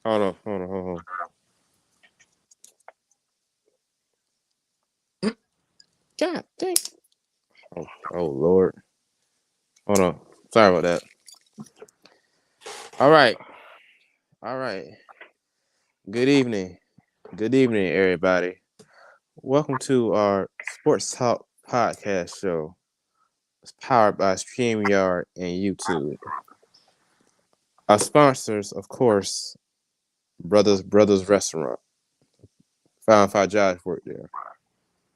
Hold on. God dang. Oh Lord. Hold on. Sorry about that. All right. Good evening. Good evening, everybody. Welcome to our Sports Talk podcast show. It's powered by StreamYard and YouTube. Our sponsors, of course, Brothers Restaurant. Found Five Josh work there.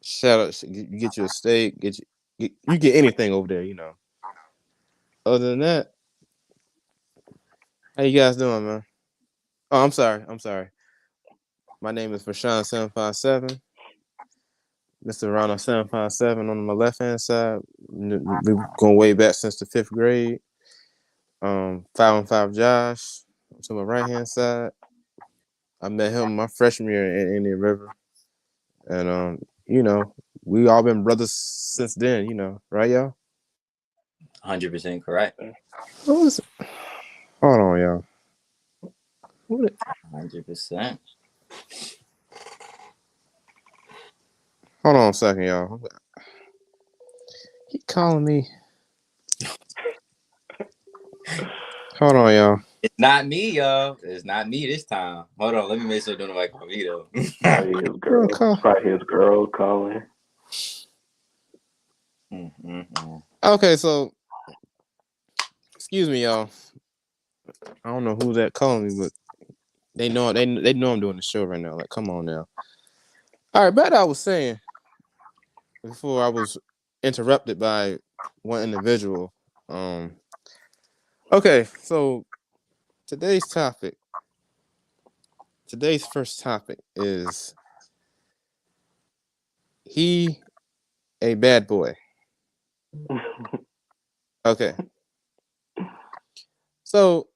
Shout out, you get you a steak, you get anything over there, you know. Other than that, how you guys doing, man? Oh, I'm sorry. My name is Fashawn757. Mr. Ronald 757 on my left hand side. We're going way back since the 5th grade. 5-on-5 Josh to my right hand side. I met him my freshman year in Indian River. And you know, we all been brothers since then, you know, right, y'all? 100% correct. What was it? Hold on, y'all. 100%. Hold on a second, y'all. He calling me. Hold on, y'all. It's not me, y'all. It's not me this time. Hold on, let me make sure don't nobody call me though. Probably his girl calling. Okay, so excuse me, y'all. I don't know who's that calling me, but they know I'm doing the show right now. Like, come on now. All right, back to what I was saying before I was interrupted by one individual. Okay, so today's first topic is he a bad boy? Okay. So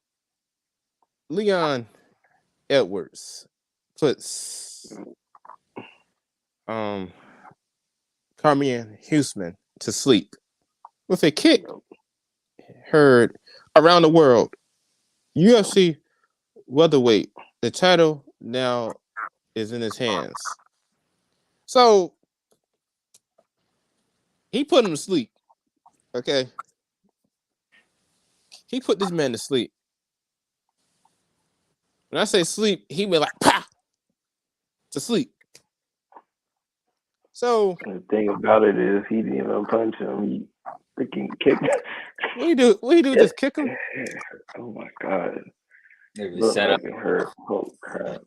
Leon Edwards puts Kamaru Usman to sleep with a kick heard around the world. UFC Welterweight. The title now is in his hands. So he put him to sleep. Okay. He put this man to sleep. When I say sleep, he went like pa to sleep. So the thing about it is he didn't even punch him. He freaking kicked. What do you do? Just kick him? Oh my god! It was set up. It hurt. Oh crap!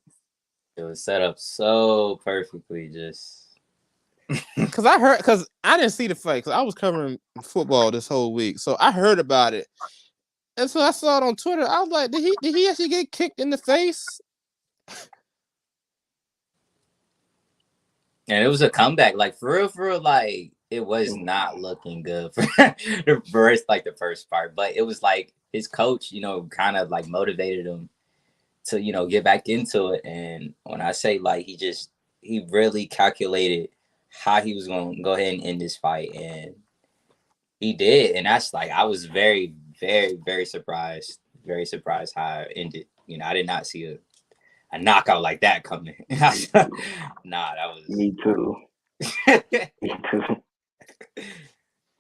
It was set up so perfectly. Just because I didn't see the fight because I was covering football this whole week, so I heard about it, and so I saw it on Twitter. I was like, did he actually get kicked in the face? And it was a comeback, like for real, like it was not looking good for the first part, but it was like his coach, kind of like motivated him to, get back into it. And when I say like he really calculated how he was going to go ahead and end this fight, and he did. And that's like, I was very, very, very surprised how it ended. I did not see a knockout like that coming. Nah, that was me too. Me too.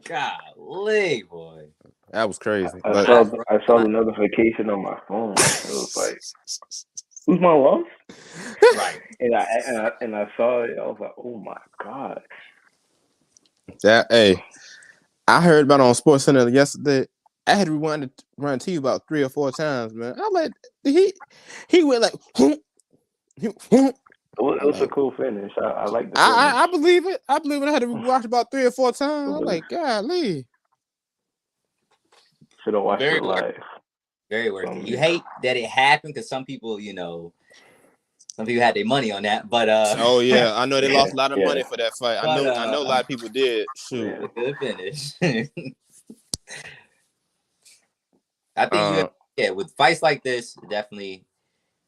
Golly, boy. That was crazy. I saw the notification on my phone. It was like, Usman lost? Right. And I saw it. I was like, oh my god. I heard about it on Sports Center yesterday. I had to rewind it, run to you about 3 or 4 times, man. I'm like, he went like. It was a cool finish. I like the finish. I believe it. I had to watch about 3 or 4 times. I'm like, golly. Should have watched it live. Very worth it. You hate that it happened because some people, some people had their money on that. But oh yeah, I know they lost a lot of money for that fight. I know a lot of people did. Shoot. A good finish. I think with fights like this, definitely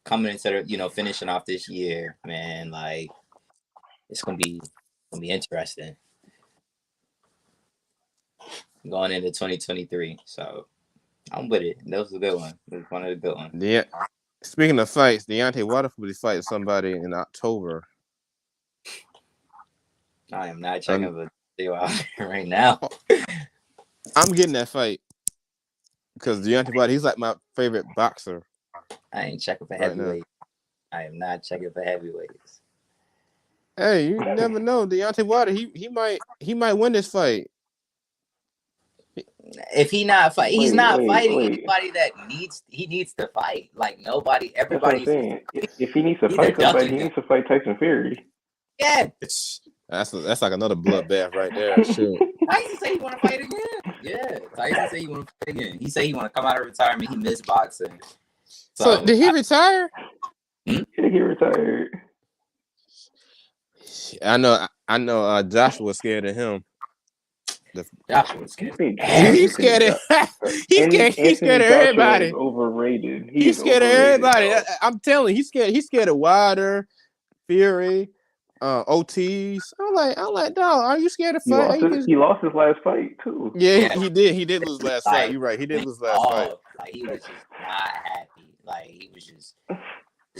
coming into finishing off this year, man, like it's gonna be interesting going into 2023. So I'm with it. That was a good one. It was one of the good ones. Yeah. Speaking of fights, Deontay Wilder will be fighting somebody in October. I am not checking the deal out right now. I'm getting that fight because Deontay Wilder, he's like my favorite boxer. I ain't checking for heavyweight. I am not checking for heavyweights. Hey, you never know. Deontay Wilder, he might win this fight. If he's not fighting anybody that needs to fight. Like nobody, everybody. That's what I'm saying. If he needs to fight somebody, he needs to fight Tyson Fury. Yeah, that's like another bloodbath right there. Shoot. Tyson say he want to fight again. Yeah, Tyson say he want to fight again. He say he want to come out of retirement. He missed boxing. So did he retire? Yeah, he retired. I know. Joshua was scared of him. Joshua was scared. He's scared of. He's scared of everybody. Overrated. He's scared of everybody. I'm telling you, he's scared of Wilder, Fury, OTs. I'm like, dog, are you scared of fight? He lost his last fight too. Yeah, he did. He did lose last fight. You're right. He did lose last fight. Like he was just not happy. Like he was just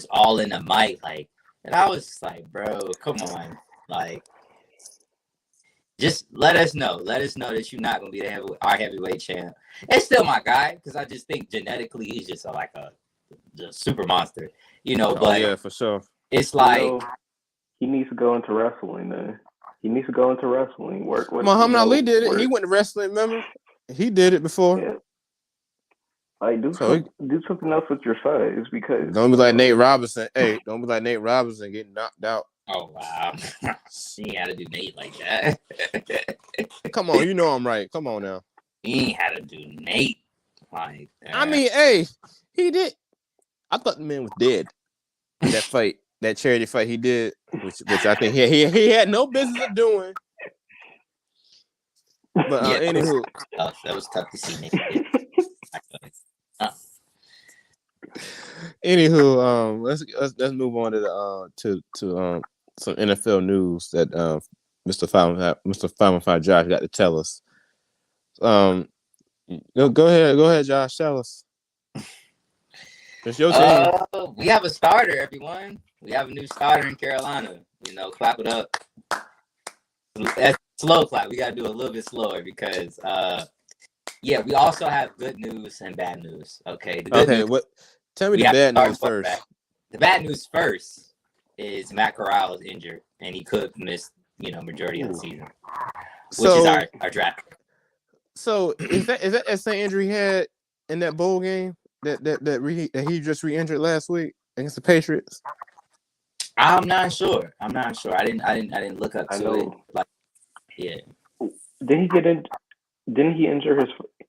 all in the mic. Like, and I was just like, bro, come on, like. Just let us know. Let us know that you're not gonna be our heavyweight champ. It's still my guy because I just think genetically he's just a super monster, But yeah, for sure. It's like he needs to go into wrestling. Then he needs to go into wrestling. Work with Muhammad Ali did it. He went to wrestling. Remember, he did it before. Yeah. Like do something else with your size because don't be like Nate Robinson. Hey, don't be like Nate Robinson getting knocked out. Oh wow, he ain't had to do Nate like that. Come on, you know I'm right. Come on now. He ain't had to do Nate like that. I mean, hey, he did. I thought the man was dead. That fight, that charity fight he did, which I think he had no business of doing. But anywho, that was tough to see Nate. Anywho, let's move on to some NFL news that Mr. Famu Josh got to tell us. Go ahead, Josh, tell us. It's your team. We have a starter, everyone. We have a new starter in Carolina. Clap it up. That's slow clap. We got to do a little bit slower because, we also have good news and bad news. Okay. Tell me the bad news first. The bad news first is Matt Corral is injured and he could miss, majority of the season, which is our draft. So is that same injury he had in that bowl game that he just re-injured last week against the Patriots? I'm not sure. I didn't look up to it. Like, yeah. Didn't he injure his?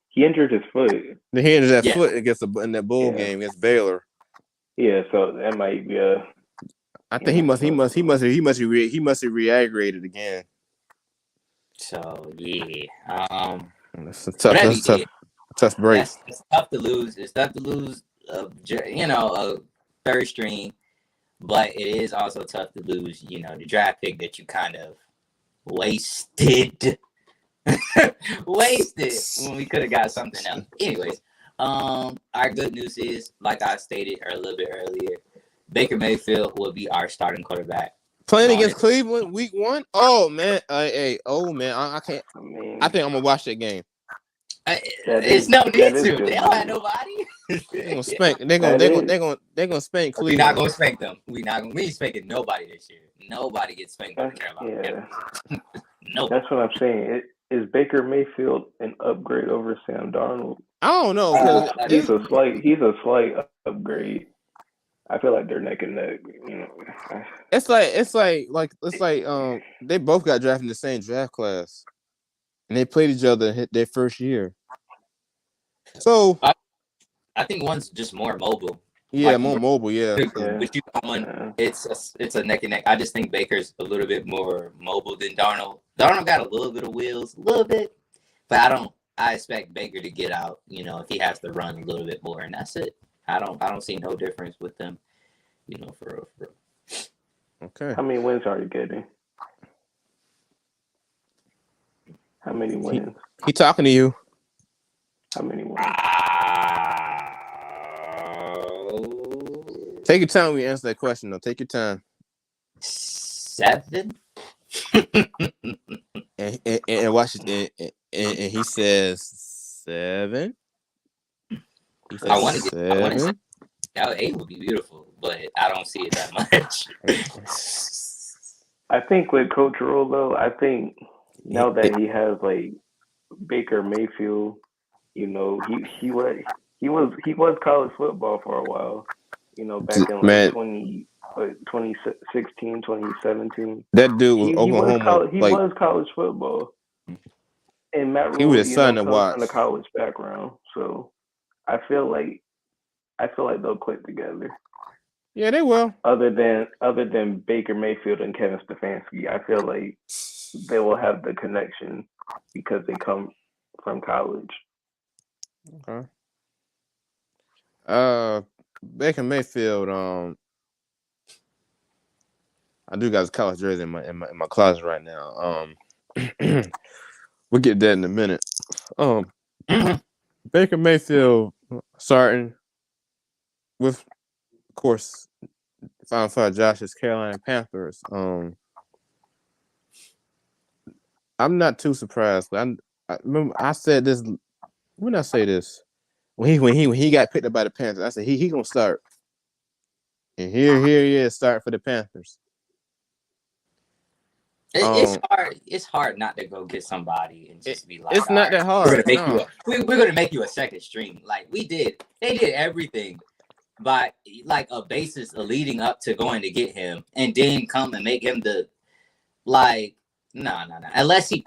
He injured his foot. He injured that foot in that bowl game against Baylor. Yeah, so that might be a. I think he must have re-aggravated again. So yeah, that's a tough break. It's tough to lose. It's tough to lose. A third string, but it is also tough to lose. The draft pick that you kind of wasted. Wasted when we could have got something else. Anyways, our good news is, like I stated a little bit earlier, Baker Mayfield will be our starting quarterback. Playing against Cleveland week 1? Oh man. I can't. I think I'm gonna watch that game. It's no need to. They don't have nobody. They're gonna spank. They're gonna spank Cleveland. We're not gonna spank them. We ain't spanking nobody this year. Nobody gets spanked by Carolina. Yeah. No. That's what I'm saying. Is Baker Mayfield an upgrade over Sam Darnold? I don't know. He's a slight upgrade. I feel like they're neck and neck. It's like they both got drafted in the same draft class, and they played each other in their first year. So I think one's just more mobile. Yeah, more mobile. Yeah. It's a neck and neck. I just think Baker's a little bit more mobile than Darnold. Darnold got a little bit of wheels, a little bit, but I expect Baker to get out. If he has to run a little bit more, and that's it. I don't see no difference with them. For real. Okay. How many wins are you getting? How many wins? He talking to you. How many wins? Take your time when you answer that question, though. Take your time. 7. And watch it. And he says 7. He I says want to get. I want to say 7. 8 would be beautiful, but I don't see it that much. I think with Coach Rule though, I think now that he has like Baker Mayfield, you know, he was college football for a while, you know, back in like Man, 2016, 2017. that dude was He was Oklahoma. college, he Like, was college football, and Matt he was Rule, a you know, son to comes watch. from a college background, so I feel like they'll click together. Yeah, they will. Other than Baker Mayfield and Kevin Stefanski, I feel like they will have the connection because they come from college. Okay. Baker Mayfield. I do got his college jersey in my closet right now. We'll get that in a minute. Baker Mayfield starting with, of course, Final Four Josh's Carolina Panthers. I'm not too surprised. I remember I said this. When did I say this? When he got picked up by the Panthers, I said he gonna start. And here he is starting for the Panthers. It's hard. It's hard not to go get somebody and just be like, it's not that hard. We're gonna make you a second string. Like we did. They did everything by like a basis of leading up to going to get him, and then come and make him the like. No. Unless he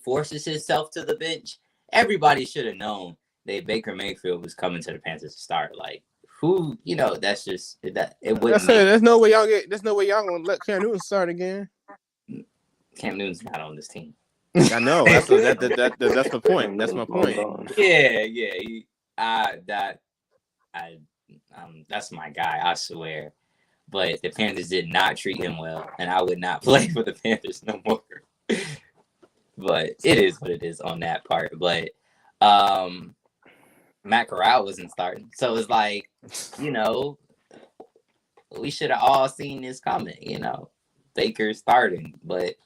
forces himself to the bench, everybody should have known that Baker Mayfield was coming to the Panthers to start. Like who, you know, that's just that it wouldn't. There's no way y'all gonna let Cam Newton start again. Cam Newton's not on this team. I know. That's the point. That's my point. That's my guy. I swear. But the Panthers did not treat him well, and I would not play for the Panthers no more. But it is what it is on that part. But Matt Corral wasn't starting, so it's like, you know, we should have all seen this coming. You know, Baker starting, but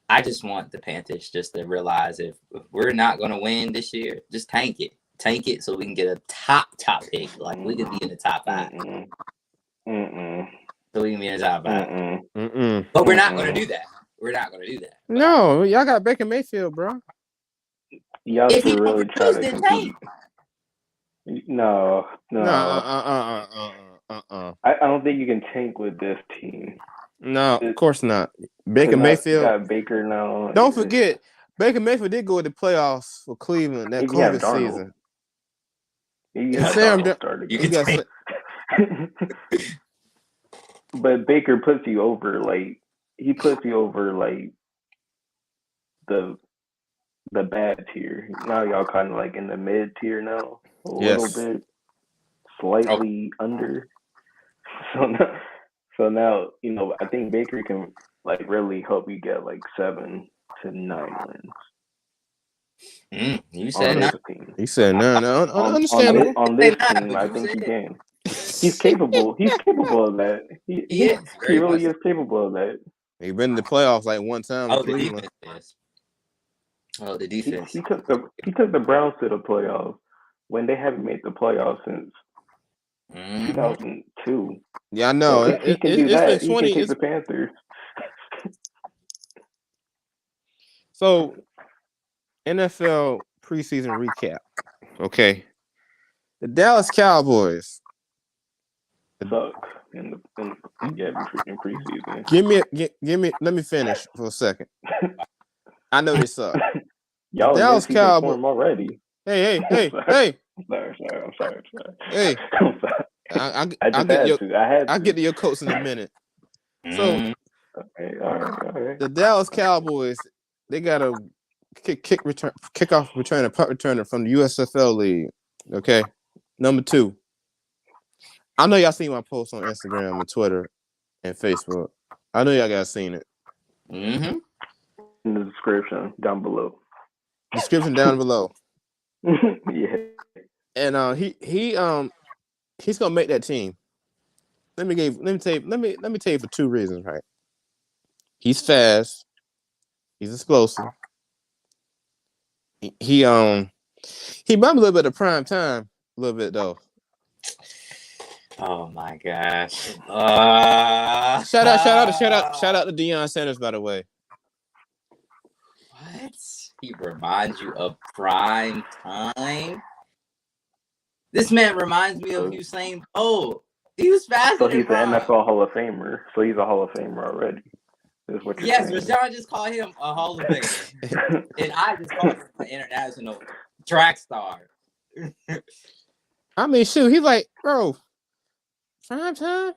I just want the Panthers just to realize if we're not going to win this year, just tank it. Tank it so we can get a top pick. Like we could be in the top 5. So we can be in the top 5. But we're not going to do that. We're not going to do that. No, y'all got Baker Mayfield, bro. Y'all should really try to compete. No. I don't think you can tank with this team. No, of course not. Baker Mayfield. Got Baker now. Don't forget, Baker Mayfield did go to the playoffs for Cleveland that COVID season. But Baker puts you over, like he puts you over, like the bad tier. Now y'all kind of like in the mid tier now, a little bit, slightly under. So now, you know, I think Baker can like really help you get like 7 to 9 wins. You said 9. He said 9. Understandable. On this team, I think he can. He's capable. He's capable of that. He really is capable of that. He been in the playoffs like one time. The defense. He took the Browns to the playoffs when they haven't made the playoffs since 2002. Yeah, I know. So he can do that. He can take the Panthers. So, NFL preseason recap. Okay, the Dallas Cowboys suck in preseason. Give me. Let me finish for a second. I know they suck. Y'all Dallas Cowboys already. Hey. I'm sorry. Hey, I'm sorry. I'll get to your coach in a minute. So, okay, all right. The Dallas Cowboys, they got a kickoff returner, punt returner from the USFL league. Okay, number 2. I know y'all seen my post on Instagram and Twitter and Facebook. I know y'all guys seen it. In the description down below. Yeah. and he's gonna make that team. Let me tell you for two reasons, right? He's fast. He's explosive. He might be a little bit of prime time, a little bit though. Oh my gosh! Shout out to Deion Sanders, by the way. What? He reminds you of prime time? This man reminds me of Usain Bolt. He was faster. So he's an NFL Hall of Famer. So he's a Hall of Famer already. Is what you're saying. Rashawn just called him a Hall of Famer, and I just called him an international track star. I mean, shoot, he's like, bro, prime time.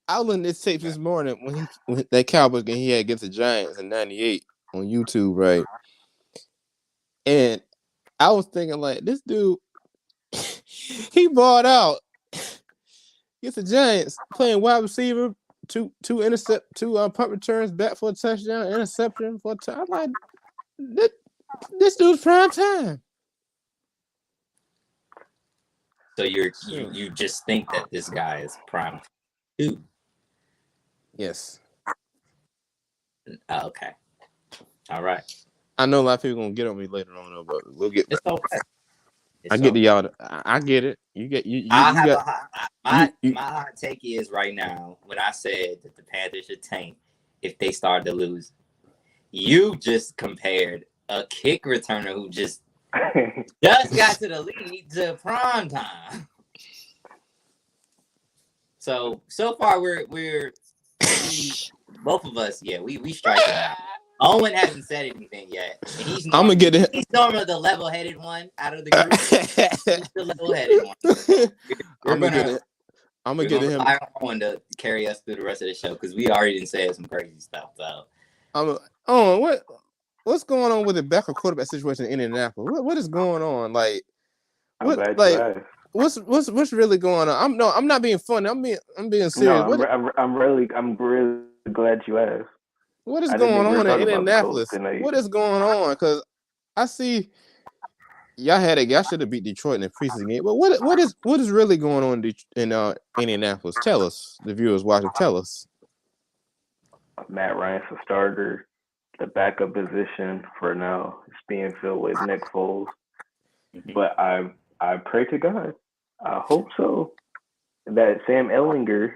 I was in this tape this morning when that Cowboys game he had against the Giants in '98 on YouTube, right? And I was thinking, like, this dude, he balled out against the Giants, playing wide receiver, two punt returns, back for a touchdown, interception for a touchdown. I'm like, this dude's prime time. So you just think that this guy is prime too? Yes. Okay. All right. I know a lot of people gonna get on me later on, though, but we'll get. It's okay. I get to y'all. I get it. You get you. My hot take is right now when I said that the Panthers should tank if they start to lose. You just compared a kick returner who just got to the league to prime time. So far we're both of us, we strike it out. Owen hasn't said anything yet. And he's normally the level-headed one out of the group. He's the level-headed one. I'm gonna get him Owen to carry us through the rest of the show because we already done said some crazy stuff. So what's going on with the backup quarterback situation in Indianapolis? What is going on? Like, what's really going on? I'm not being funny. I'm being serious. No, I'm really glad you asked. What is going on in Indianapolis? What is going on? Because I see y'all should have beat Detroit in the preseason game. But what is really going on in Indianapolis? Tell us, the viewers watching. Tell us. Matt Ryan's the starter. The backup position for now is being filled with Nick Foles. But I pray to God, I hope so, that Sam Ehlinger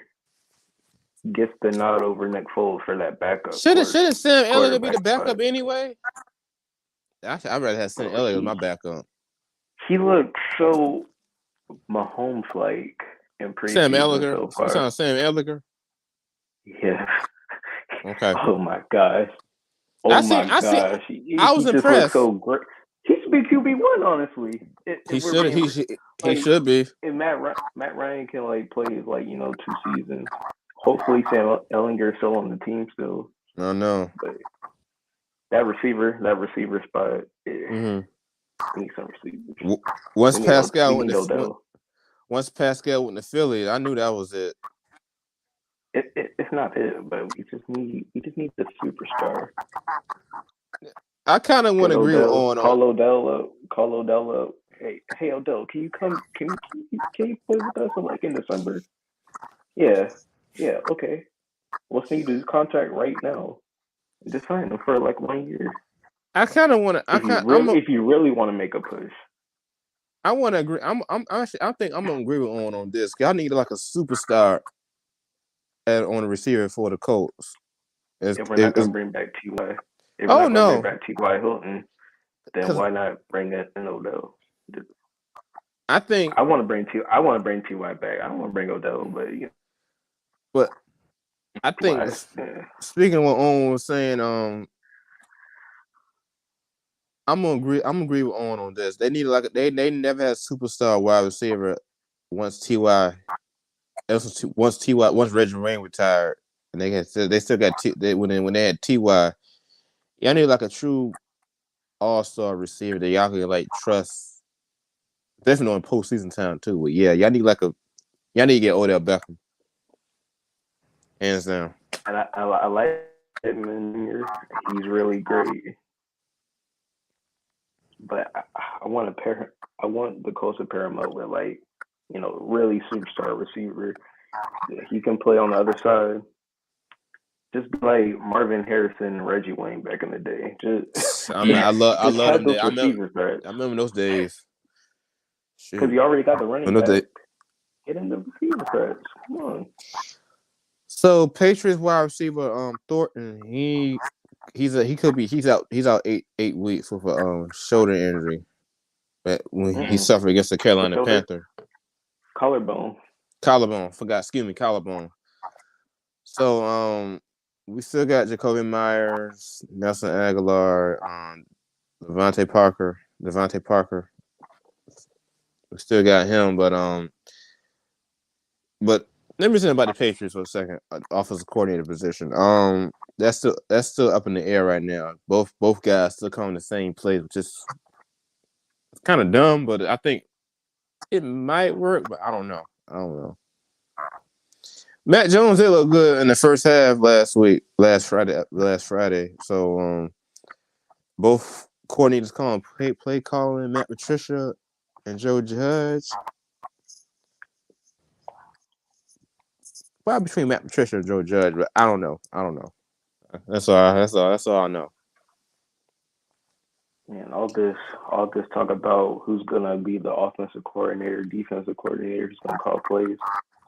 gets the nod over Nick Foles for that backup. Shouldn't Sam Ehlinger be the backup anyway? I'd rather have Sam Ehlinger as my backup. He looked so Mahomes-like in preseason. Sam Ehlinger? So far. You talking Sam Ehlinger? Yeah. Okay. Oh my gosh. I was impressed. So great. He should be QB1, honestly. He should be. If Matt Ryan can play 2 seasons, hopefully Sam Ehlinger still on the team still. No. But that receiver spot, need some receivers. Once Pascal went to Philly, I knew that was it. It's not it, but we just need the superstar. I kind of want to agree with Owen. Call Odell up. Hey Odell, can you come? Can you play with us in December? Yeah, okay. What's need to do contract right now? Just sign him for 1 year. I kind of want to. If you really want to make a push, I want to agree. I think I'm gonna agree with Owen on this. I need a superstar on the receiver for the Colts. If we're not gonna bring back T.Y. Bring back T.Y. Hilton, then why not bring in Odell? I think I want to bring T.Y. back. I don't want to bring Odell, but I think speaking of what Owen was saying, I'm gonna agree with Owen on this. They need they never had a superstar wide receiver once Reggie Wayne retired, and they still got when they had T.Y. Y'all need a true all-star receiver that y'all can trust. Definitely on postseason time too. But yeah, y'all need to get Odell Beckham. Hands down. And I like him in here. He's really great. but I want to pair. I want the Colts to pair him up with like, really superstar receiver. He can play on the other side. Just like Marvin Harrison and Reggie Wayne back in the day. I love them days. I remember those days. Because you already got the running back. Get in the receiver threats. Come on. So Patriots wide receiver Thornton, he's out 8 weeks with a shoulder injury. When he suffered against the Carolina Panthers. Collarbone. Collarbone. So we still got Jacoby Myers, Nelson Aguilar, Devontae Parker. We still got him, but let me say about the Patriots for a second. Offensive coordinator position. That's still up in the air right now. Both guys still come in the same place, which is kind of dumb, but I think it might work. But I don't know. Matt Jones did look good in the first half last Friday. So both coordinators calling play calling, Matt Patricia and Joe Judge. Well, between Matt Patricia and Joe Judge, but I don't know. That's all I know. And all this talk about who's gonna be the offensive coordinator, defensive coordinator, who's gonna call plays.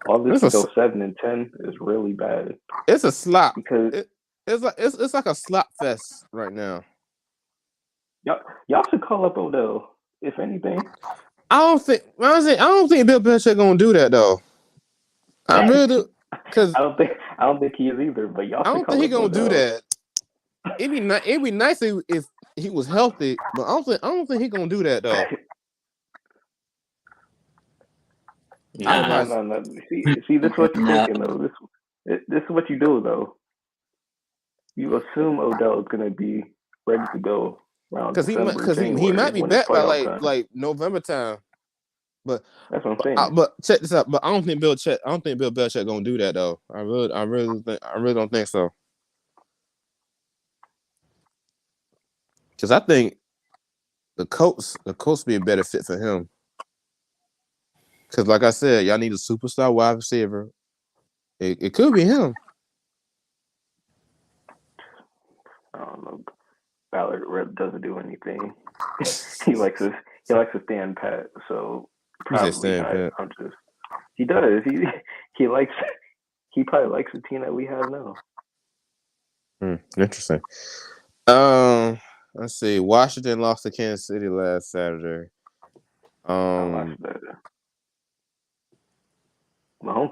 All this to go 7-10 is really bad. It's a slop because it's like a slop fest right now. Y'all should call up Odell, if anything. I don't think Bill Belichick gonna do that though. I really do, because I don't think he is either. But y'all, I don't think he gonna do that. It'd be nice if he was healthy, but I don't think he gonna do that though. No. See, this is what you're thinking though. This is what you do though. You assume Odell is gonna be ready to go around because he might be back by like November time. But that's what I'm saying. But check this out. But I don't think Bill Belichick gonna do that though. I really don't think so. Because I think the Colts be a better fit for him. Because like I said, y'all need a superstar wide receiver. It could be him. I don't know. Ballard doesn't do anything. he likes to stand pat. So probably he does. He probably likes the team that we have now. Interesting. Let's see. Washington lost to Kansas City last Saturday. Mahomes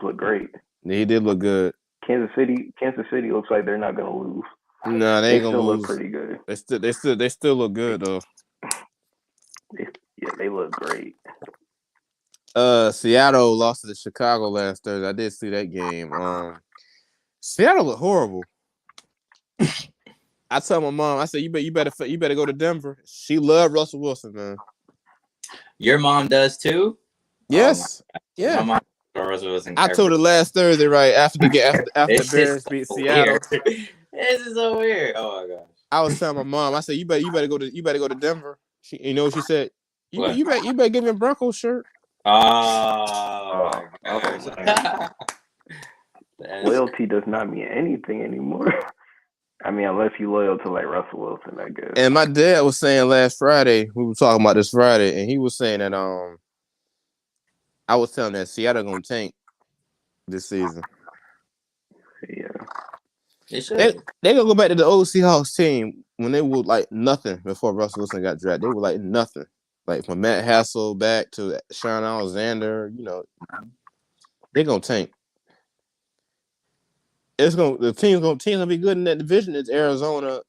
looked great. He did look good. Kansas City looks like they're not gonna lose. No, they ain't gonna lose. Look pretty good. They still look good though. They look great. Seattle lost to Chicago last Thursday. I did see that game. Seattle looked horrible. I told my mom, I said, you better go to Denver. She loved Russell Wilson, man. Your mom does too? Yes. Yeah. My mom Russell Wilson. I told her last Thursday, right after the Bears beat Seattle. This is so weird. Oh my gosh. I was telling my mom, I said, you better go to Denver. You know what she said? You better give me a Broncos shirt. Oh my gosh. Loyalty does not mean anything anymore. I mean, unless you're loyal to like Russell Wilson, I guess. And my dad was saying last Friday, we were talking about this Friday, and he was saying that I was telling that Seattle gonna tank this season. Yeah. They gonna go back to the old Seahawks team when they were like nothing before Russell Wilson got drafted. They were like nothing. Like from Matt Hassel back to Sean Alexander, they're gonna tank. The team's gonna be good in that division. It's Arizona.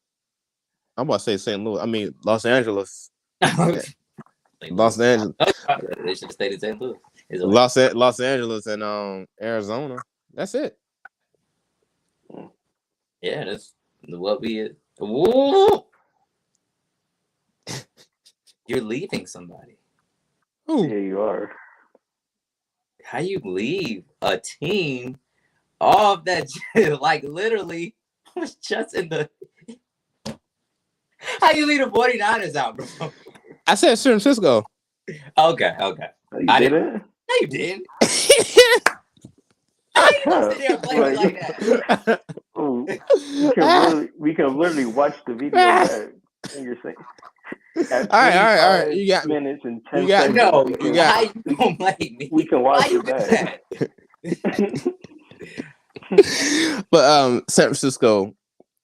I'm about to say St. Louis. I mean Los Angeles. Los Angeles. They should have stayed in St. Louis. Los Angeles and Arizona. That's it. Yeah, that's what we. Woo! You're leaving somebody. Who? Yeah, you are. How you leave a team off that like literally was just in the. How you leave the 49ers out, bro? I said San Francisco. Okay. You I didn't? didn't. No, you didn't. How you gonna sit there and play me like that? Oh, we can literally watch the video back. And you're saying at All right. 25 You got me. minutes and You 10 got me. seconds. No, You got how you gonna blame me? We can Why watch you it do back. that? But San Francisco,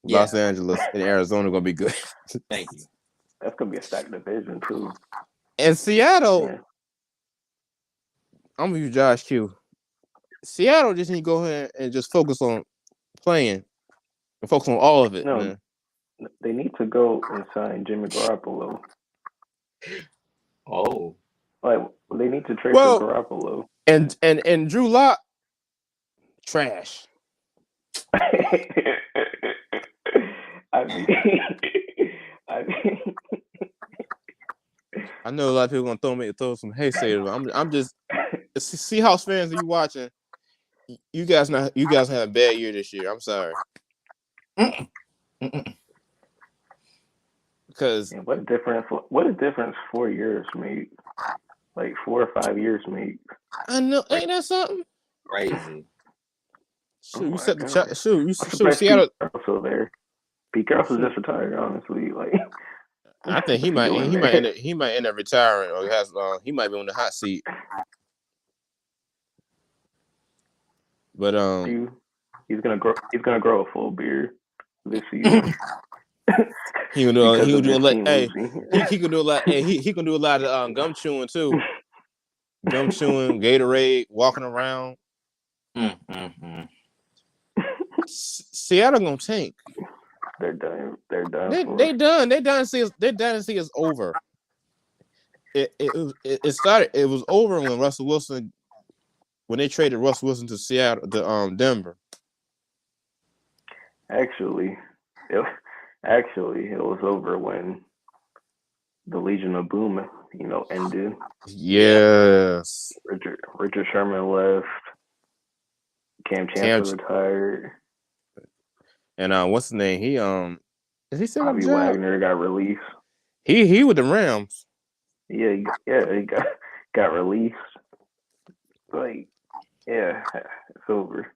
Los Yeah. Angeles, and Arizona gonna be good. Thank you. That's gonna be a stacked division too. And Seattle, Yeah. I'm gonna use Josh Q. Seattle just need to go ahead and just focus on playing and focus on all of it, No, man. they need to go and sign Jimmy Garoppolo. Oh. Like they need to trade Well, for Garoppolo. And Drew Lock, trash. I mean, I know a lot of people gonna throw some haystayers. I'm just Seahawks fans. Are you watching? You guys had a bad year this year. I'm sorry. Because what a difference 4 years made. Like 4 or 5 years made. I know, ain't that something? Crazy. Shoot, you set the shoot Seattle. Also there. Pete Carroll's just retired, honestly. Like I think he might end up retiring, or he might be on the hot seat. But he's gonna grow a full beard this season. he can do a lot. Hey, he can do a lot. Hey, he can do a lot of gum chewing too. Gum chewing, Gatorade, walking around. Seattle gonna tank. They're done. They're done. They done. Their dynasty is over. It started. It was over when they traded Russell Wilson to Seattle, to Denver. Actually, it was over when the Legion of Boom, ended. Yes. Richard Sherman left. Cam Chancellor retired. And what's his name? He is he still Bobby Wagner got released. He with the Rams. Yeah, he got released. Like, yeah, it's over.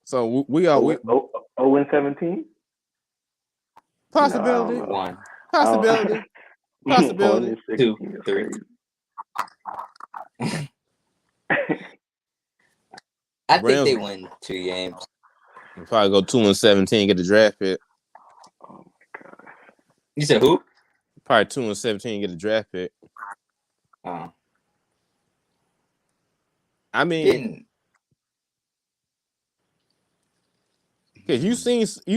So we are 0-17? Possibility. One. Possibility. 2, 3. I think they win 2 games. We'll probably go 2-17, get the draft pick. Oh my god! You said who? Probably 2-17, get the draft pick. I mean, because you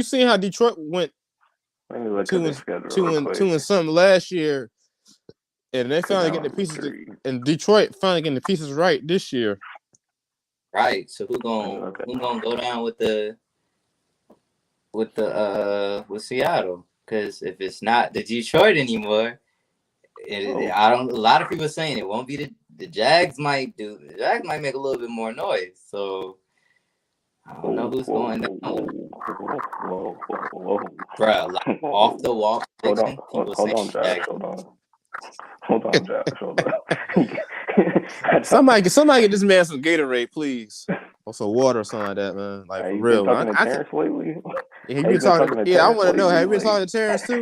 seen how Detroit went 2 and something last year, and they finally getting the pieces. And Detroit finally getting the pieces right this year. Right. So who gonna go down with Seattle? Because if it's not the Detroit anymore, a lot of people saying it won't be the Jags. The Jags might make a little bit more noise. So I don't know who's going down. Bruh, like off the wall prediction. Hold on, Josh. Hold on. Somebody get this man some Gatorade, please. Also water or something like that, man. Like for real. Talking to Terrence lately? Yeah, I want to know. Have you been talking to Terrence too?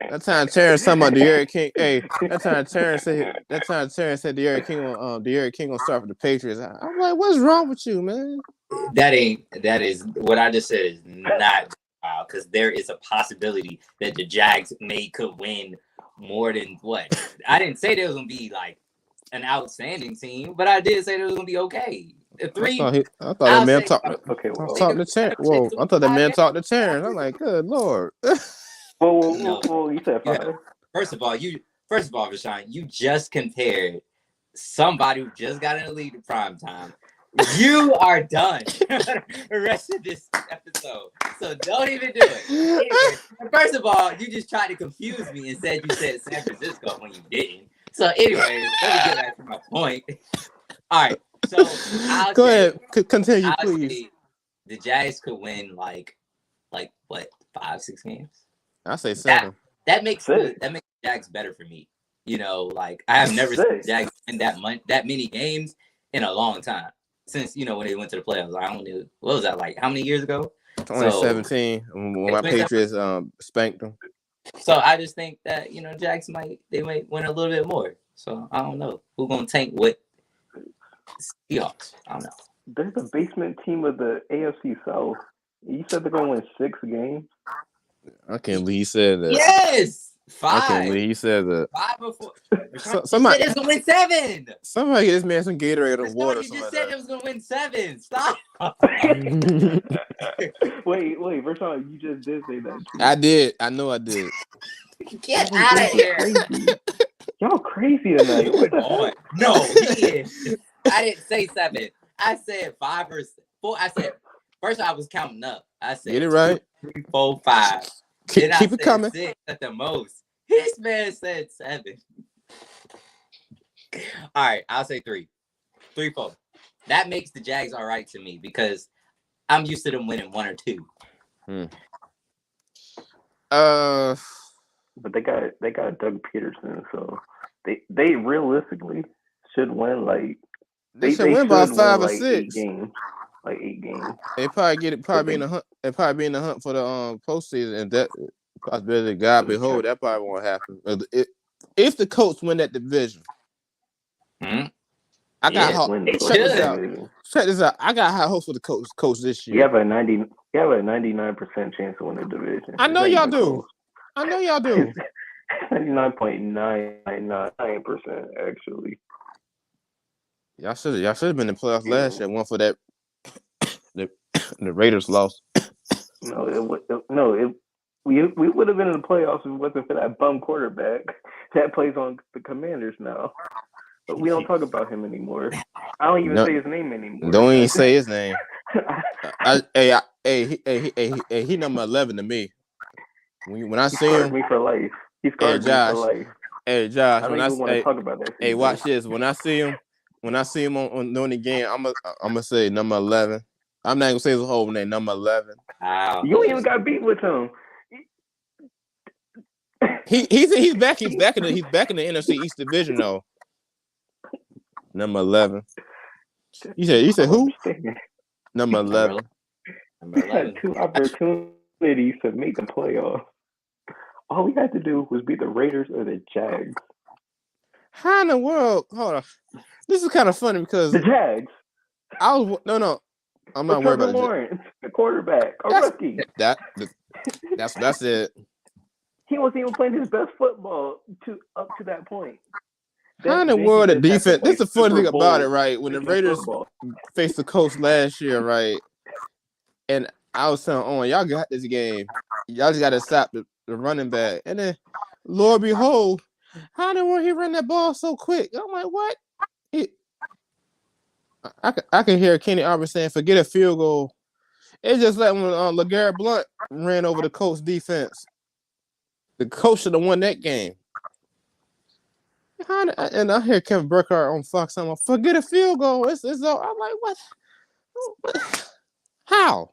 That time Terrence talking about De'Aaron King. Hey, that time Terrence said De'Aaron King gonna start for the Patriots. I'm like, what's wrong with you, man? That is what I just said is not wild, because there is a possibility that the Jags could win more than what. I didn't say there was gonna be like an outstanding team, but I did say there was gonna be okay. I thought that man talked to Terrence. Whoa, I thought that man talked to Terrence. I'm like, good lord. Whoa, you said 5. First of all, Rashawn, you just compared somebody who just got in the league to prime time. You are done the rest of this episode. So don't even do it. Anyway, first of all, you just tried to confuse me and said you said San Francisco when you didn't. So anyway, let me get back to my point. All right. So go ahead. Continue, please. The Jags could win like what, 5-6 games? I say 7. That makes the Jags better for me. You know, like I have never seen the Jags win that many games in a long time since when they went to the playoffs. I don't know what was that like. How many years ago? 2017 when my Patriots spanked them. So I just think that Jags might win a little bit more. So I don't know who's gonna tank what Seahawks. I don't know. They're the basement team of the AFC South. You said they're gonna win 6 games. I can't believe he said that. Yes, 5. I can't believe he said that. 5 before. Somebody said it was gonna win 7. Somebody get this man some Gatorade or water. You just said it was gonna win 7. Stop. wait, Vershawn, you just did say that. Too. I did. I know I did. Get out of here. Y'all crazy tonight. What the heck? No, he is. I didn't say 7. I said 5 or 4. I said first I was counting up. I said get it right. 2, 3, 4, 5. Keep it coming. 6 at the most. This man said 7. All right, I'll say 3. 3, 4. That makes the Jags all right to me because I'm used to them winning 1 or 2. But they got Doug Peterson, so they realistically should win like they should win by 5 or 6 8 games. Like 8 games. They probably be in the hunt. They probably be in the hunt for the postseason, and that possibility, God behold, that probably won't happen. If the Colts win that division, I got check this out. I got high hopes for the Colts this year. You have a 99% chance to win the division. I know y'all do. 99.999% actually. Y'all should have been in the playoffs last year. One for that. The Raiders lost. We would have been in the playoffs if it wasn't for that bum quarterback that plays on the Commanders now. But we don't talk about him anymore. I don't even say his name anymore. Don't even say his name. He number 11 to me. When I see him, me for life. He's scarred me for life. Hey Josh, I don't even want to talk about that. Hey, watch this. When I see him on during the game, I'm gonna say number 11. I'm not gonna say his whole name. Number 11. You even got beat with him. He's back. He's back in the NFC East division though. Number 11. You said who? Number 11. We had 2 opportunities to make the playoff. All we had to do was beat the Raiders or the Jags. How in the world? Hold on. This is kind of funny because the Jags. I'm not worried about Lawrence, the quarterback, rookie. That's it. He wasn't even playing his best football up to that point. How in the world the defense? This is the funny thing about it, right? When the Raiders faced the Colts last year, right? And I was telling Owen, y'all got this game. Y'all just got to stop the running back. And then, Lord behold, how in the world he ran that ball so quick? I'm like, what? I can hear Kenny Arbor saying, forget a field goal. It's just like when LeGarrette Blount ran over the Colts defense. The coach should have won that game. And I hear Kevin Burkhardt on Fox. I'm like, forget a field goal. It's all. I'm like, what? How?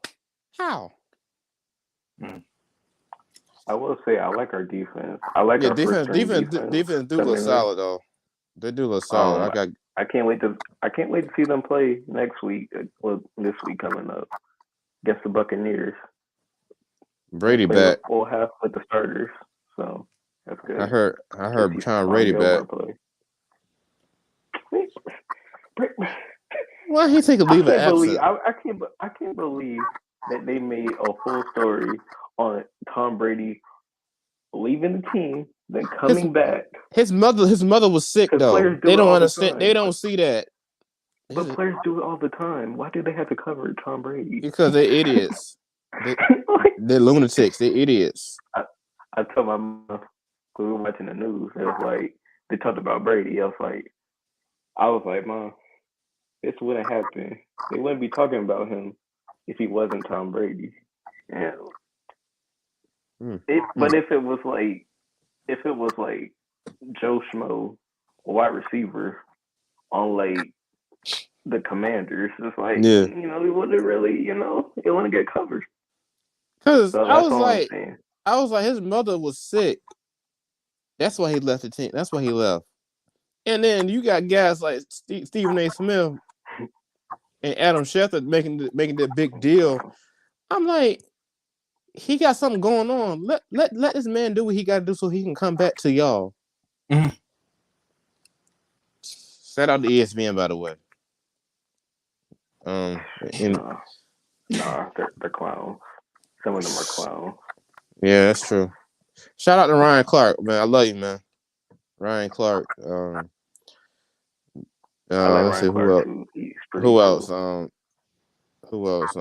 I will say I like our defense. I like our defense do look solid though. They do look solid. I can't wait to see them play next week. Well, this week coming up against the Buccaneers. Brady back. Full half with the starters, so that's good. I heard Tom Brady back. Why he take a leave of absence? I can't believe that they made a full story on Tom Brady leaving the team, then coming back. His mother was sick though. They don't understand. They don't see that. But players do it all the time. Why do they have to cover Tom Brady? Because they're idiots. They're lunatics. They're idiots. I told my mom when we were watching the news, it was like they talked about Brady. I was like, Mom, this wouldn't happen. They wouldn't be talking about him if he wasn't Tom Brady. Yeah. But if it was like Joe Schmo, a wide receiver, on like the Commanders, it's like he wouldn't really, it wouldn't get covered. Because so I I was like, his mother was sick. That's why he left the team. That's why he left. And then you got guys like Stephen A. Smith and Adam Schefter making that big deal. I'm like, he got something going on. Let this man do what he got to do so he can come back to y'all. Mm-hmm. Shout out to ESPN, by the way. They're clowns. Some of them are clowns. Yeah, that's true. Shout out to Ryan Clark, man. I love you, man. Ryan Clark. Let's see who else. Who else? Who else?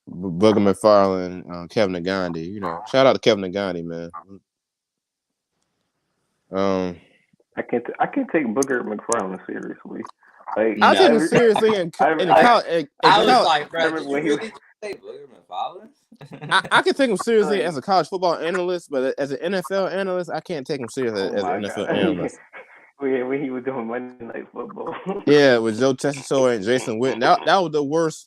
Booger McFarland, Kevin Nagandi. You know, shout out to Kevin Nagandi, man. I can't take Booger McFarland seriously. Like, I take him seriously in college. I was like, bro, did you really say Booger McFarland? I can take him seriously as a college football analyst, but as an NFL analyst, I can't take him seriously as an NFL analyst. When he was doing Monday Night Football. Yeah, with Joe Tessitore and Jason Witten. That was the worst.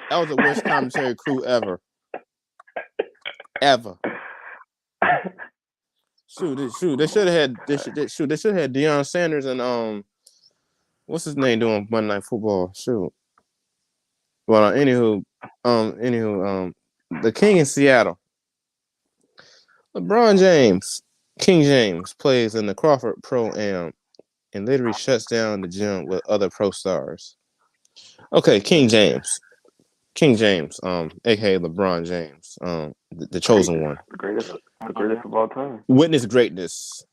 That was the worst commentary crew ever. Ever. Shoot, they should have had Deion Sanders and what's his name doing Monday Night Football? Shoot. Well, anywho, the King in Seattle. LeBron James, King James, plays in the Crawford Pro-Am and literally shuts down the gym with other pro stars. Okay, King James, aka LeBron James, the chosen one, the greatest of all time. Witness greatness.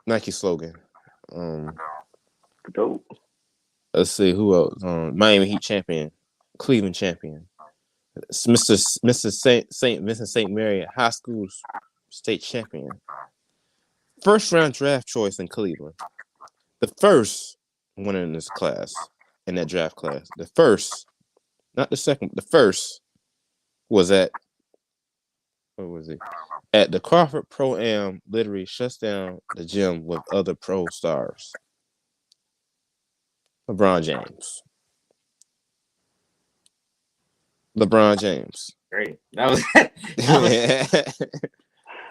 Nike slogan. Dope. Let's see who else. Miami Heat champion, Cleveland champion, Mr. Saint Vincent St. Mary High School state champion, first round draft choice in Cleveland, the first winner in this class, in that draft class. The first, not the second, the first was at, where was he? At the Crawford Pro-Am, literally shuts down the gym with other pro stars. LeBron James. Great. That was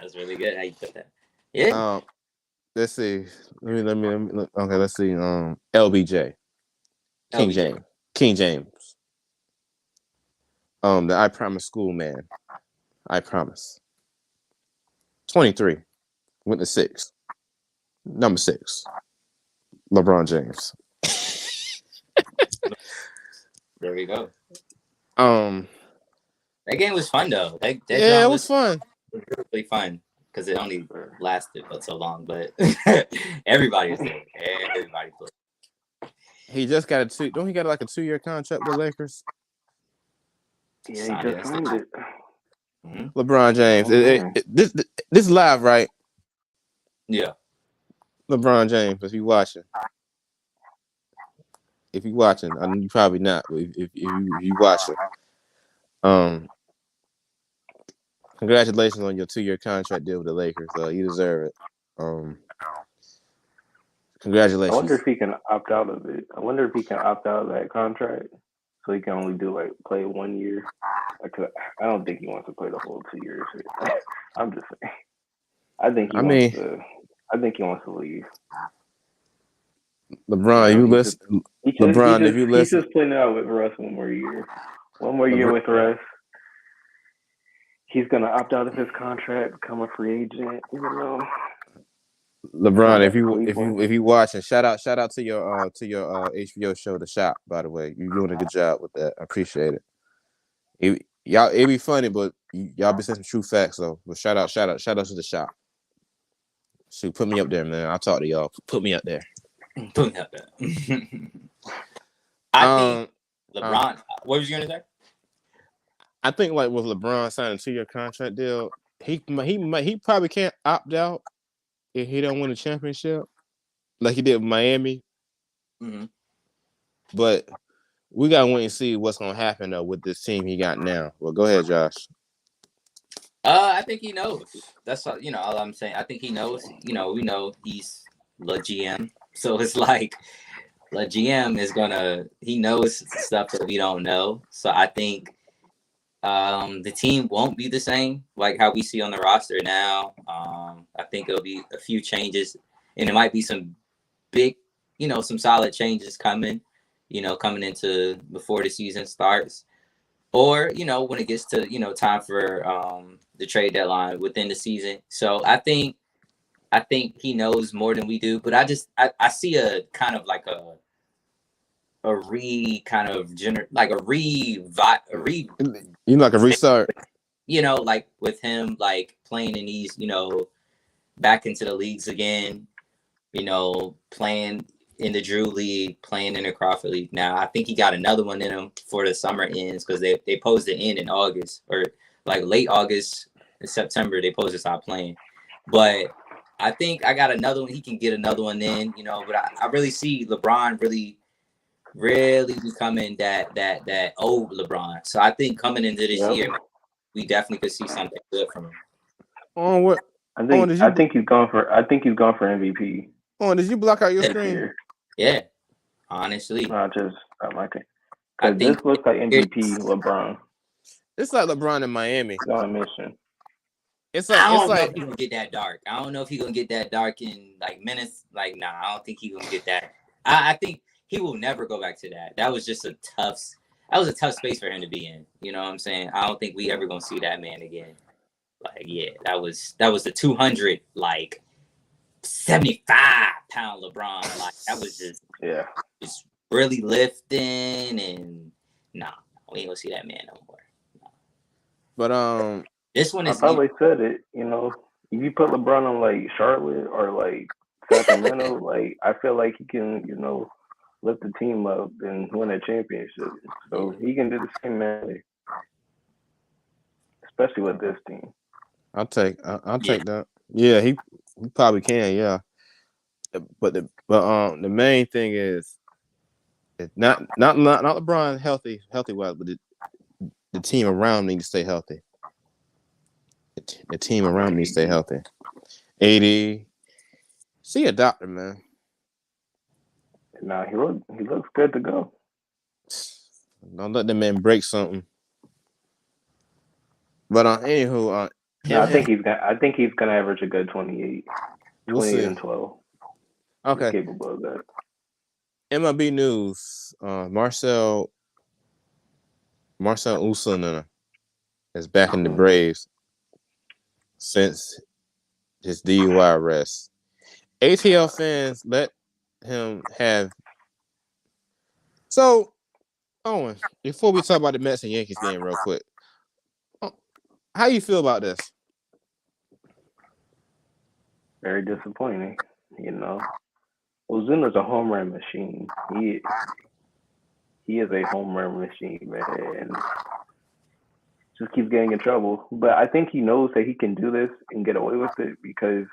that's really good how you put that. Yeah. Let's see. Let me. Okay, let's see. LBJ. King James. The I Promise School man. I Promise. 23. Went to 6. Number 6. LeBron James. There we go. That game was fun though. That it was fun. It was really fun because it only lasted but so long. But everybody was there. Everybody played. He just got don't he got like a 2-year contract with the Lakers? Yeah, he just signed it. Mm-hmm. LeBron James. This is live, right? Yeah. LeBron James, if you watching. I mean, you probably not, but if you watching, congratulations on your 2-year contract deal with the Lakers. You deserve it. Congratulations. I wonder if he can opt out of it. I wonder if he can opt out of that contract so he can only play 1 year. I don't think he wants to play the whole 2 years. I'm just saying. I think he wants to leave. LeBron, you listen. LeBron, if you listen, he's just playing it out with Russ 1 more year. 1 more year with Russ. He's gonna opt out of his contract, become a free agent. Even though LeBron, if you watching, shout out to your HBO show, The Shop. By the way, you're doing a good job with that. I appreciate it. It'd be funny, but y'all be saying some true facts though. But shout out to The Shop. Shoot, put me up there, man. I'll talk to y'all. Put me up there. Put me up there. I think LeBron. What was you gonna say? I think like with LeBron signing a 2-year contract deal, he probably can't opt out if he don't win a championship like he did with Miami. Mm-hmm. But we gotta wait and see what's gonna happen though with this team he got now. Well, go ahead, Josh. I think he knows. That's all, all I'm saying. I think he knows. We know he's the GM, so it's like the GM is he knows stuff that we don't know. So I think The team won't be the same like how we see on the roster now. I think it'll be a few changes, and it might be some big, some solid changes coming, coming into before the season starts, or when it gets to time for the trade deadline within the season. So I think he knows more than we do, but I see a kind of like a You like a restart? Like with him, like playing in these, back into the leagues again, playing in the Drew League, playing in the Crawford League. Now, I think he got another one in him for the summer ends because they posed to end in August or like late August and September. They posed to stop playing. But I think I got another one. He can get another one in, but I really see LeBron really becoming that old LeBron. So I think coming into this year, we definitely could see something good from him. On what? I think he's gone for MVP. Did you block out your screen? Yeah, honestly. I like it. Because this looks like MVP LeBron. It's like LeBron in Miami. On a mission. I don't know if he's gonna get that dark. I don't know if he's gonna get that dark in like minutes. Like, nah, I don't think he's gonna get that. I think he will never go back to that. That was just a tough space for him to be in. You know what I'm saying? I don't think we ever gonna see that man again. Like, yeah, that was the 200 like 75-pound LeBron. Like that was just really lifting, and nah, we ain't gonna see that man no more. Nah. But this one is. I probably said it. If you put LeBron on like Charlotte or like Sacramento, like I feel like he can, lift the team up and win a championship. So he can do the same man, especially with this team. I'll take that. Yeah, he probably can. Yeah, but the main thing is not LeBron healthy well, but the team around him needs to stay healthy. The team around him needs to stay healthy. 80. See a doctor, man. Nah, he looks good to go. Don't let the man break something. But anywho, I think he's gonna average a good 28. We'll 28 see. and 12. Okay. He's capable of that. MLB news: Marcell Ozuna is back in the Braves since his DUI arrest. ATL fans let him have. So, Owen, before we talk about the Mets and Yankees game real quick, how you feel about this? Very disappointing. Ozuna's a home run machine. He is a home run machine, man. And just keeps getting in trouble. But I think he knows that he can do this and get away with it because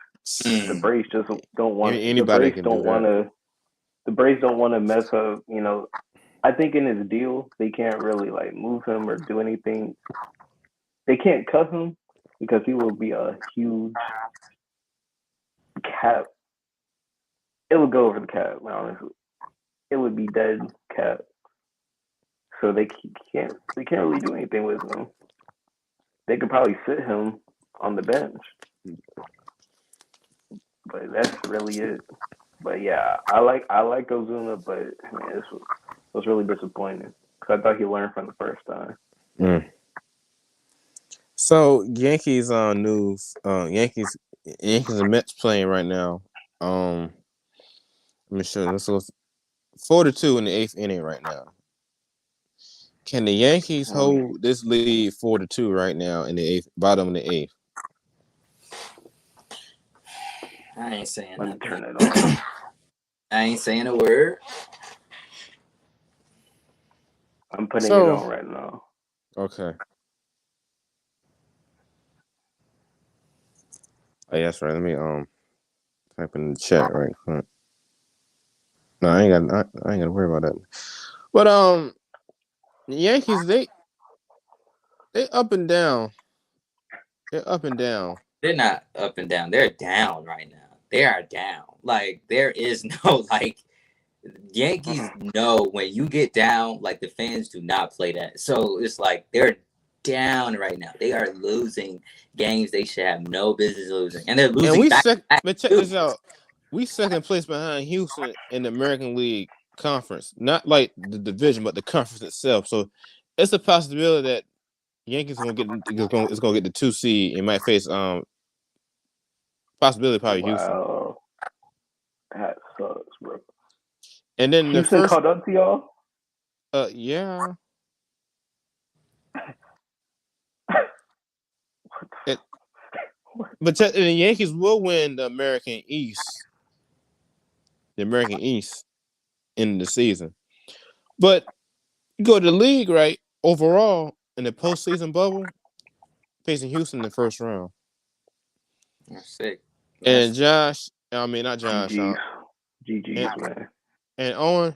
the Braves just don't want anybody. The Braves don't want to mess up. I think in his deal they can't really like move him or do anything. They can't cut him because he will be a huge cap. It would go over the cap, honestly. It would be dead cap. So they can't really do anything with him. They could probably sit him on the bench. But that's really it. But yeah, I like Ozuna, but man, this was really disappointing because I thought he learned from the first time. So Yankees news. Yankees and Mets playing right now. Let me show you. This was 4-2 in the 8th inning right now. Can the Yankees hold this lead 4-2 right now in the bottom of the 8th? I ain't saying Let me nothing. turn it on. I ain't saying a word. I'm putting it on right now. Okay. Oh, yeah, that's right. Let me type in the chat right quick. No, I ain't gotta worry about that. But the Yankees, they up and down. They're up and down. They're not up and down. They're down right now. They are down. Like there is no like Yankees know when you get down, like the fans do not play that. So it's like they're down right now. They are losing games they should have no business losing, and they're losing. And we back but check this out. We second place behind Houston in the American League Conference, not like the division, but the conference itself. So it's a possibility that Yankees is gonna get the 2 seed and might face possibility probably Houston. Wow, that sucks, bro. And then Houston the first, caught up to y'all. yeah. But the Yankees will win the American East. The American East in the season. But you go to the league, right? Overall, in the postseason bubble, facing Houston in the first round. That's sick. And not Josh. GG's, man. And Owen,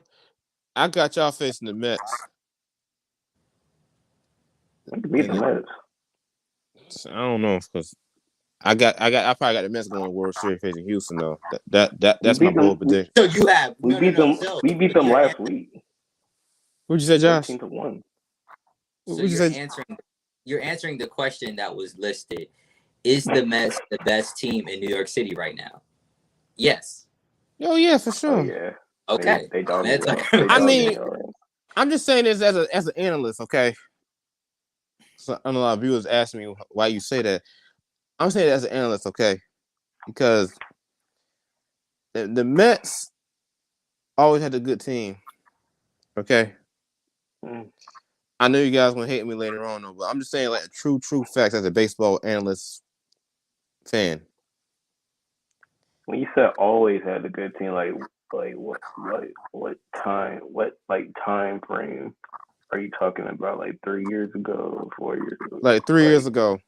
I got y'all facing the Mets. I could beat the Mets. I don't know because I probably got the Mets going to World Series facing Houston though. That's my bold prediction. So you have we beat them last week. What'd you say, Josh? 13-1. So you're answering the question that was listed. Is the Mets the best team in New York City right now? Yes. Oh yeah, for sure. Oh yeah. Okay. They dog Mets I mean, I'm just saying this as an analyst, okay? So I know a lot of viewers ask me why you say that. I'm saying it as an analyst, okay? Because the Mets always had a good team, okay? I know you guys gonna hate me later on, though, but I'm just saying like true facts as a baseball analyst fan. When you said always had a good team, like what time frame are you talking about? Like 3 years ago, 4 years ago? Like 3 years ago.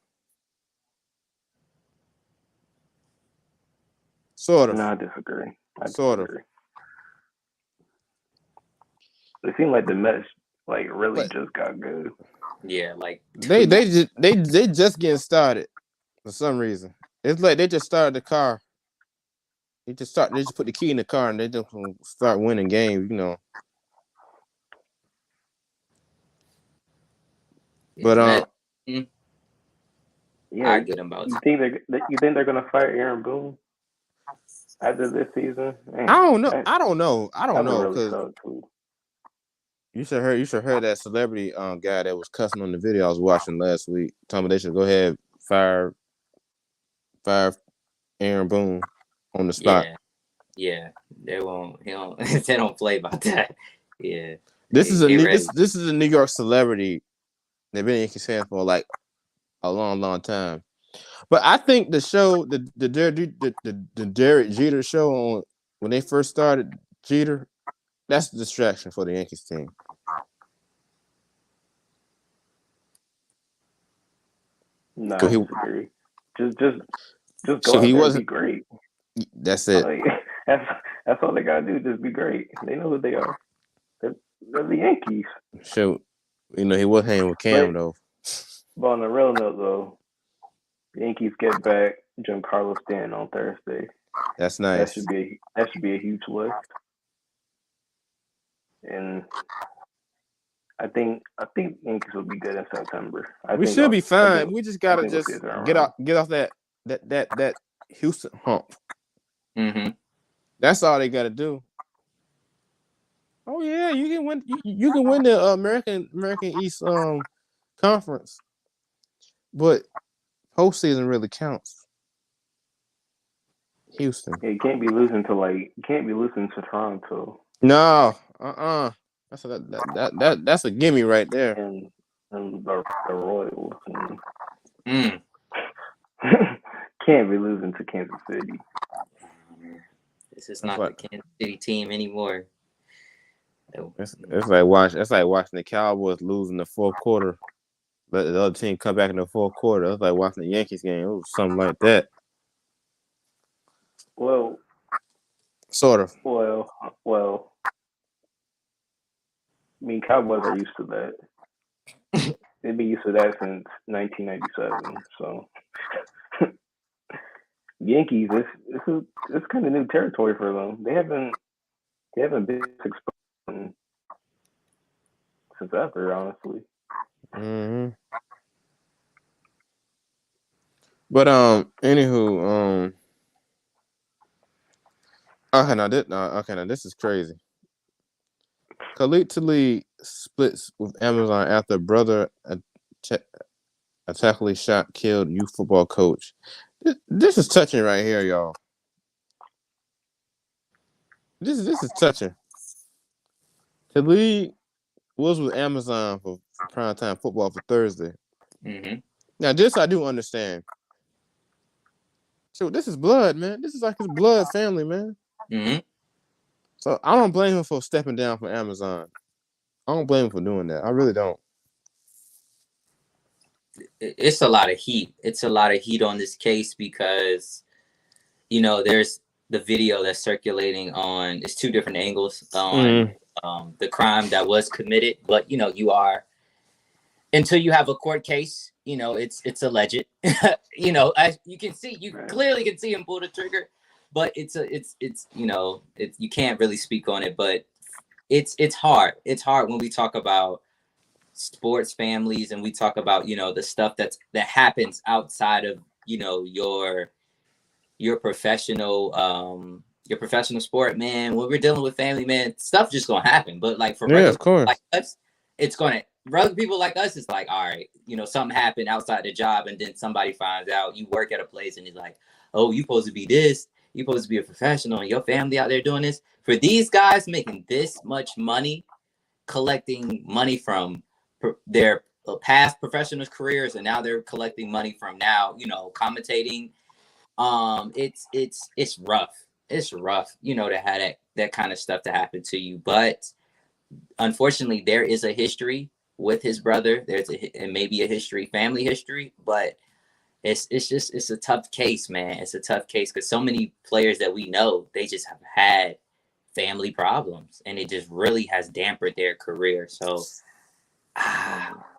Sort of. No, I disagree. Sort of. It seemed like the Mets really just got good. Yeah, like they just getting started for some reason. It's like they just started the car. They just put the key in the car and they just start winning games, you know. But yeah, I get them about. You think they're gonna fire Aaron Boone after this season? Man, I don't know really because you should heard that celebrity guy that was cussing on the video I was watching last week. Telling me they should go ahead fire Aaron Boone on the spot. Yeah, they won't. They don't play about that. Yeah, this is a New York celebrity. They've been Yankees fan for like a long time. But I think the show, the Derek Jeter show on when they first started Jeter, that's a distraction for the Yankees team. No, I disagree. Just go so out he there wasn't and be great. That's it. That's all they gotta do. Just be great. They know who they are. They're the Yankees. So, he was hanging with Cam though. But on a real note, though, the Yankees get back Giancarlo Stanton on Thursday. That's nice. That should be a huge lift. And I think Yankees will be good in September. We should be fine. We just gotta get off that Houston hump. Mm-hmm. That's all they gotta do. Oh yeah, you can win. You can win the American East Conference, but postseason really counts. Houston. Yeah, you can't be losing to Toronto. No, That's a gimme right there. And the Royals. Can't be losing to Kansas City. This is not the Kansas City team anymore. It's like watching the Cowboys lose in the fourth quarter. Let the other team come back in the fourth quarter. It's like watching the Yankees game. It was something like that. Well, sort of. Well. I mean, Cowboys are used to that. They've been used to that since 1997. So, Yankees, this is kind of new territory for them. They haven't been exposed since ever, honestly. Mm-hmm. But anywho, okay, now this is crazy. Khalid Talib splits with Amazon after brother attackingly shot killed youth football coach. This is touching right here, y'all. This is touching. Khalid was with Amazon for primetime football for Thursday. Mm-hmm. Now this I do understand. So this is blood, man. This is like his blood family, man. Mm-hmm. So I don't blame him for stepping down from Amazon. I don't blame him for doing that. I really don't. It's a lot of heat. It's a lot of heat on this case because, there's the video that's circulating on. It's two different angles on the crime that was committed. But you are, until you have a court case, it's alleged. As you can see, you clearly can see him pull the trigger, but it's you can't really speak on it. But it's hard. It's hard when we talk about sports families and we talk about the stuff that happens outside of your professional sport, man. When we're dealing with family, man, stuff just gonna happen. But like for of course, like us, it's gonna regular people like us. It's like, all right, something happened outside the job, and then somebody finds out you work at a place, and it's like, oh, you supposed to be this, you supposed to be a professional, and your family out there doing this. For these guys making this much money, collecting money from their past professional careers, and now they're collecting money from now, commentating. It's rough. It's rough, to have that kind of stuff to happen to you. But unfortunately, there is a history with his brother. And maybe a family history, but it's a tough case, man. It's a tough case because so many players that we know, they just have had family problems, and it just really has dampened their career. So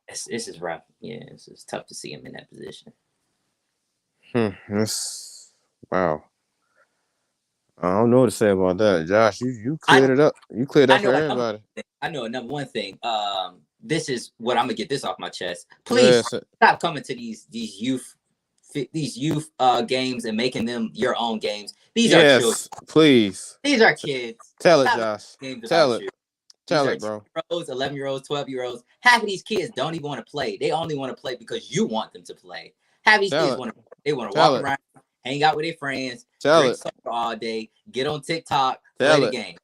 it's just rough. Yeah, it's tough to see him in that position. Wow. I don't know what to say about that, Josh. You cleared it up. You cleared up for everybody. I know number one thing. This is what I'm gonna get this off my chest. Please stop coming to these youth games and making them your own games. These are children. Please. These are kids. Tell it, Josh. Tell it. Tell it, bro. 11-year-olds, 12-year-olds. Half of these kids don't even want to play. They only want to play because you want them to play. Half of these kids want to walk around, hang out with their friends, drink soda all day, get on TikTok, play the game.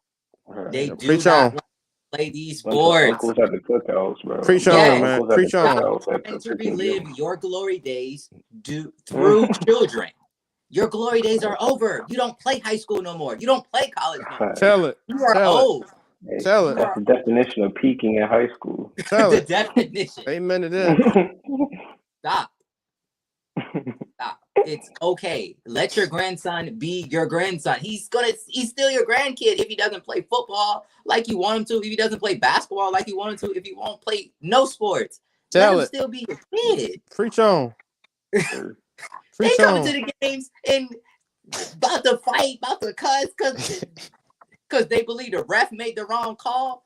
They do not want to play these sports. Uncles at the cookouts, bro. Preach on, man. Preach on. And to relive your glory days through children. Your glory days are over. You don't play high school no more. You don't play college no more. Tell it. You are old. Hey, tell it. That's the definition of peaking in high school. Tell the definition. Amen to that. Stop. It's okay. Let your grandson be your grandson. He's still your grandkid if he doesn't play football like you want him to, if he doesn't play basketball like you want him to, if he won't play no sports. Let him still be your kid. Preach on. They come to the games and about to fight, about to cuss because they believe the ref made the wrong call.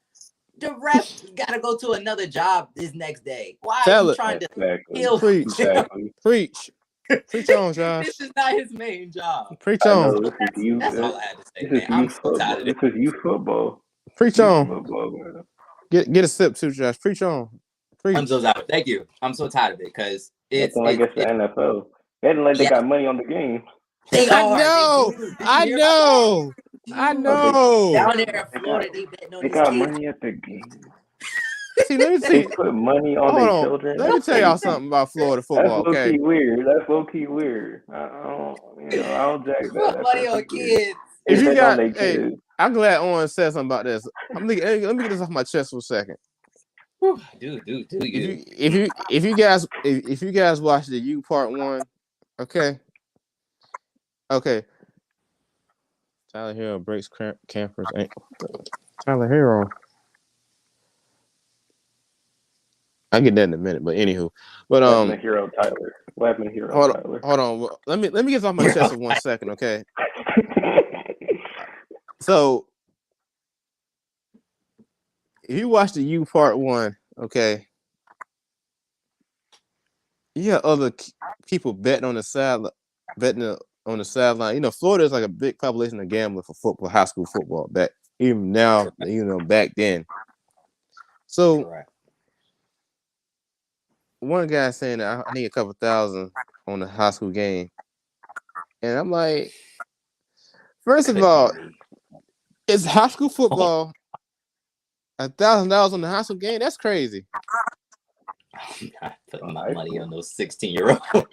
The ref got to go to another job this next day. Why are you trying to kill? Preach. Preach on, Josh. This is not his main job. Preach on. That's all I had to say, man. I'm so tired of it. This is youth football. Preach on. Get a sip too, Josh. Preach on. Preach. I'm so tired. Thank you. I'm so tired of it because it's the NFL. They didn't like they got money on the game. I know. Down there in Florida, they got money at the game. See, let me see. They put money on their children. Let me tell y'all something about Florida football. That's low key weird. I don't jack that. Put money on kids. If you got, I'm glad Owen said something about this. Let me get this off my chest for a second. Dude. If you guys watch the U Part 1, okay. Tyler Hero breaks Camper's ankle. Tyler Hero. I'll get that in a minute, but anywho. But What happened to Hero Tyler? Tyler? Hold on. Let me get this off my chest for 1 second, okay? So if you watch the U Part 1, okay, you got other people betting on the side, on the sideline. You know, Florida is like a big population of gambling for football, high school football. Back even now, Correct. you know, back then. So Correct. one guy saying that I need a couple thousand on the high school game, and I'm like, first of Couldn't be all, me. is high school football $1,000 on the high school game? That's crazy. I'm not putting my High money school. on those 16-year-olds.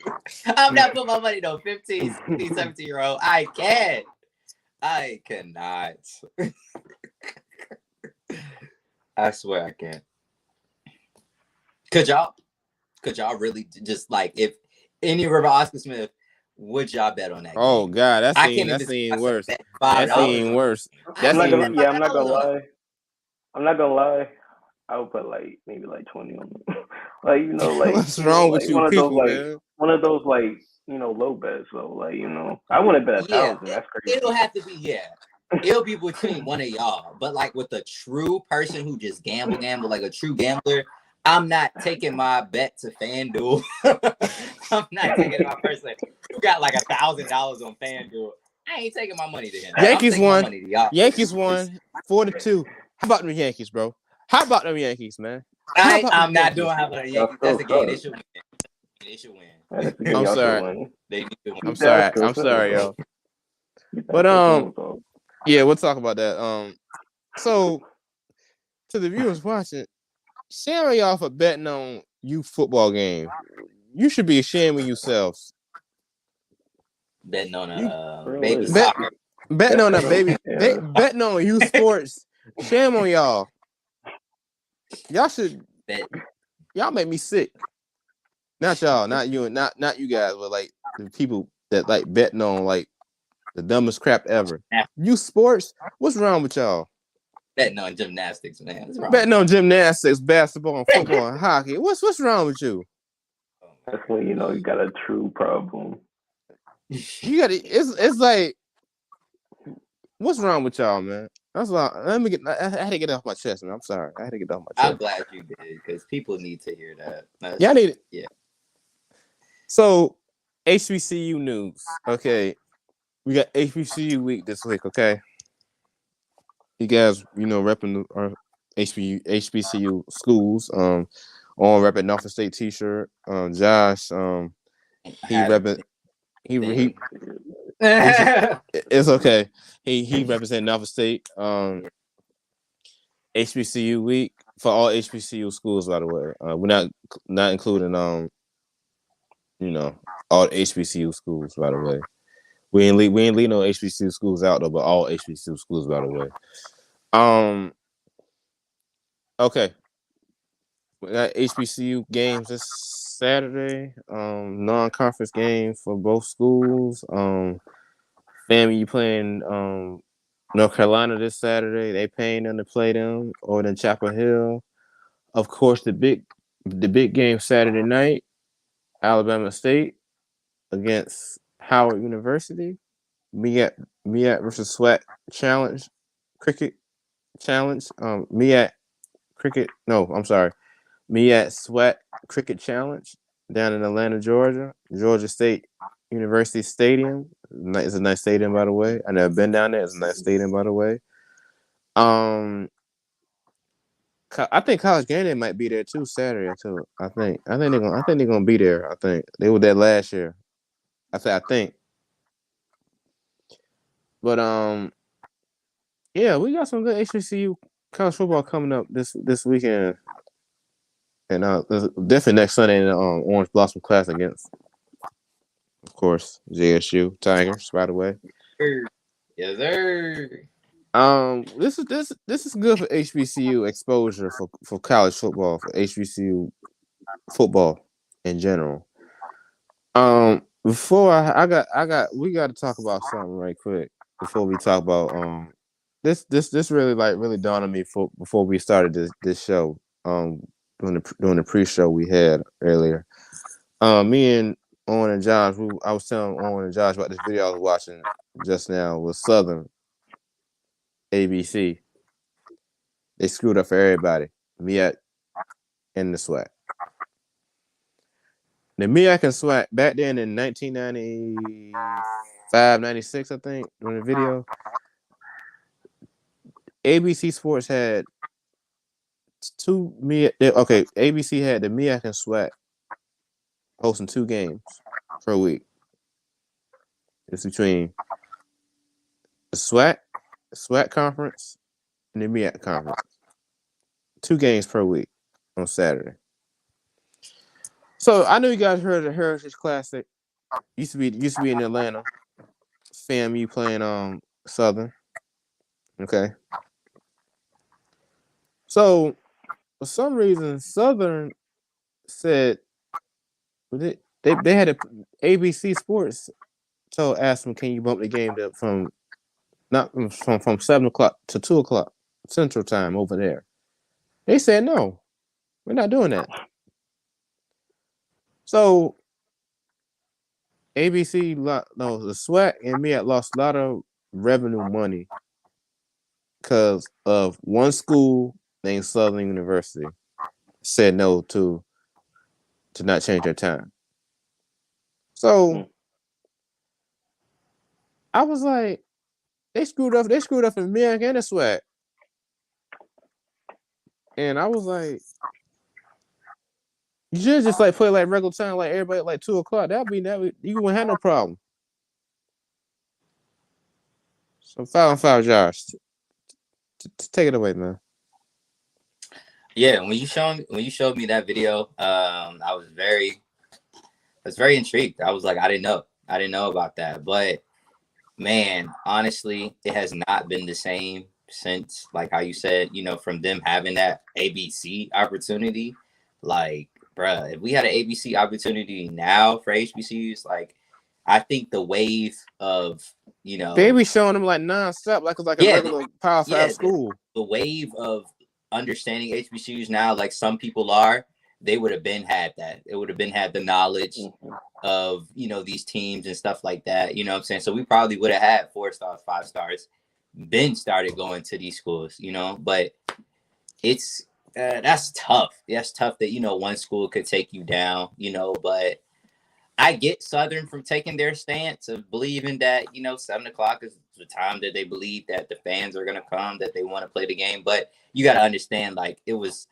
I'm not putting my money on 15, 16, 17-year-old. I can't. I cannot. I swear I can't. Could y'all really just like, if any River Oscar Smith, would y'all bet on that Oh game? God, I can't even see myself worse. bet That's $5. even worse. I I'm That's not can't gonna. bet even Yeah, I'm not gonna $5 on it. lie. I'm not gonna lie. I would put like maybe like 20 on it. Like what's wrong with like you people, man? one of those low bets. So I wouldn't bet Yeah, 1,000. That's crazy. it'll have to be, it'll be between one of y'all. But like with a true person who just gamble, like a true gambler, I'm not taking my bet to FanDuel. I'm not taking my person who got like $1,000 on FanDuel. I ain't taking my money to him. Yankees I'm taking my won. money to y'all. Yankees won 4-2. How about them Yankees, bro? How about them Yankees, man? I'm not doing how about the Y'all Yankees. still That's a game they suck. should win. They should win. That's the game I'm y'all should sorry. win. They need to win. I'm Y'all sorry. still I'm suck, sorry, bro. yo. But Yeah, we'll talk about that. So to the viewers watching, shame y'all for betting on youth football game. You should be ashamed of yourselves. Betting on You baby Real bet soccer. betting on a baby, Yeah. betting on youth sports. Shame on y'all. Y'all should. Bet. Y'all make me sick. Not y'all, not you, and not you guys, but like the people that like betting on like the dumbest crap ever. Youth sports. What's wrong with y'all? Betting on gymnastics, man. What's wrong Betting with on gymnastics, basketball, and football, and hockey. What's wrong with you? That's when you got a true problem. You got it's like, what's wrong with y'all, man? That's why. Let me get. I had to get it off my chest, man. I'm sorry. I had to get it off my I'm chest. glad you did, because people need to hear that. Y'all need it. Yeah. So HBCU news. Okay, we got HBCU week this week. Okay, you guys, repping our HBCU schools. On repping Norfolk State T-shirt. Josh. He repping. He. It's okay. He represented Norfolk State. HBCU week for all HBCU schools, by the way. We're not including all HBCU schools, by the way. We ain't leave no HBCU schools out though, but all HBCU schools, by the way. Okay. We got HBCU games this Saturday. Non-conference game for both schools. FAMU playing North Carolina this Saturday. They paying them to play them over in Chapel Hill. Of course, the big game Saturday night, Alabama State against Howard University. Miat versus Swac Challenge, Cricket Challenge. Miat Cricket. No, I'm sorry. Miat Swac Cricket Challenge down in Atlanta, Georgia. Georgia State University Stadium. It's a nice stadium, by the way. I never been down there. It's a nice stadium, by the way. I think College Game Day might be there too Saturday too. I think they're gonna be there. I think they were there last year. I think. But yeah, we got some good HBCU college football coming up this weekend, and definitely next Sunday in the Orange Blossom Class against, of course, JSU Tigers. By the way, Yes, sir. this is good for HBCU exposure for college football, for HBCU football in general. Before we got to talk about something right quick before we talk about this really dawned on me before we started this show during the pre-show we had earlier. Me and Owen and Josh, I was telling Owen and Josh about this video I was watching just now with Southern ABC. They screwed up for everybody. Me and the Swac. The MEAC and Swac back then in 1995, 96, I think, during the video, ABC Sports had two MEAC. Okay, ABC had the MEAC and Swac hosting 2 games per week. It's between the SWAC conference, and the MEAC conference. 2 games per week on Saturday. So I know you guys heard of the Heritage Classic. Used to be in Atlanta. Famu playing Southern. Okay. So for some reason, Southern said they had a ABC Sports asked them, can you bump the game up from 7 o'clock to 2 o'clock Central Time over there? They said no, we're not doing that. So the SWAC and MEAC lost a lot of revenue money because of one school named Southern University said no to not change their time. So I was like, they screwed up in MEAC and the SWAC. And I was like, you should just like play like regular time, like everybody at like 2 o'clock. That you wouldn't have no problem. So 5-on-5, Josh. Take it away, man. Yeah, when you showed me that video, I was very intrigued. I was like, I didn't know about that. But man, honestly, it has not been the same since, like how you said, from them having that ABC opportunity. Like, bruh, if we had an ABC opportunity now for HBCUs, like, I think the wave of, they be showing them like nonstop, like it's like a regular Power 5 school. The wave of understanding HBCUs now, like some people are, they would have been had that. It would have been had the knowledge of, these teams and stuff like that. You know what I'm saying? So we probably would have had 4 stars, 5 stars, been started going to these schools, but it's that's tough. That's tough that, one school could take you down, but I get Southern from taking their stance of believing that, 7 o'clock is the time that they believe that the fans are going to come, that they want to play the game. But you got to understand, like, it was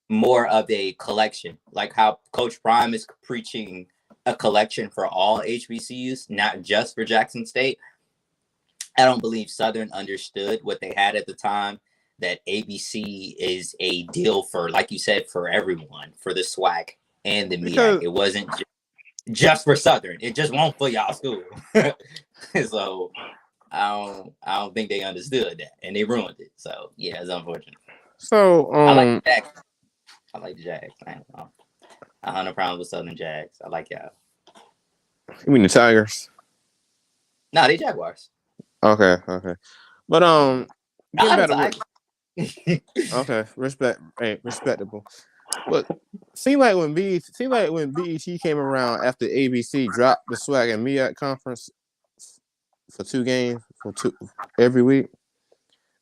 more of a collection, like how Coach Prime is preaching a collection for all HBCUs, not just for Jackson State. I don't believe Southern understood what they had at the time, that ABC is a deal for, like you said, for everyone, for the SWAC and the MEAC. It wasn't just for Southern. It just won't for y'all school. So I don't think they understood that, and they ruined it. So yeah, it's unfortunate. So I like the Jags. I don't know. I have no problem with Southern Jags. I like y'all. You mean the Tigers? No, they Jaguars. Okay. But okay, respectable. But seemed like when BET came around after ABC dropped the SWAC and MEAC conference for 2 games every week.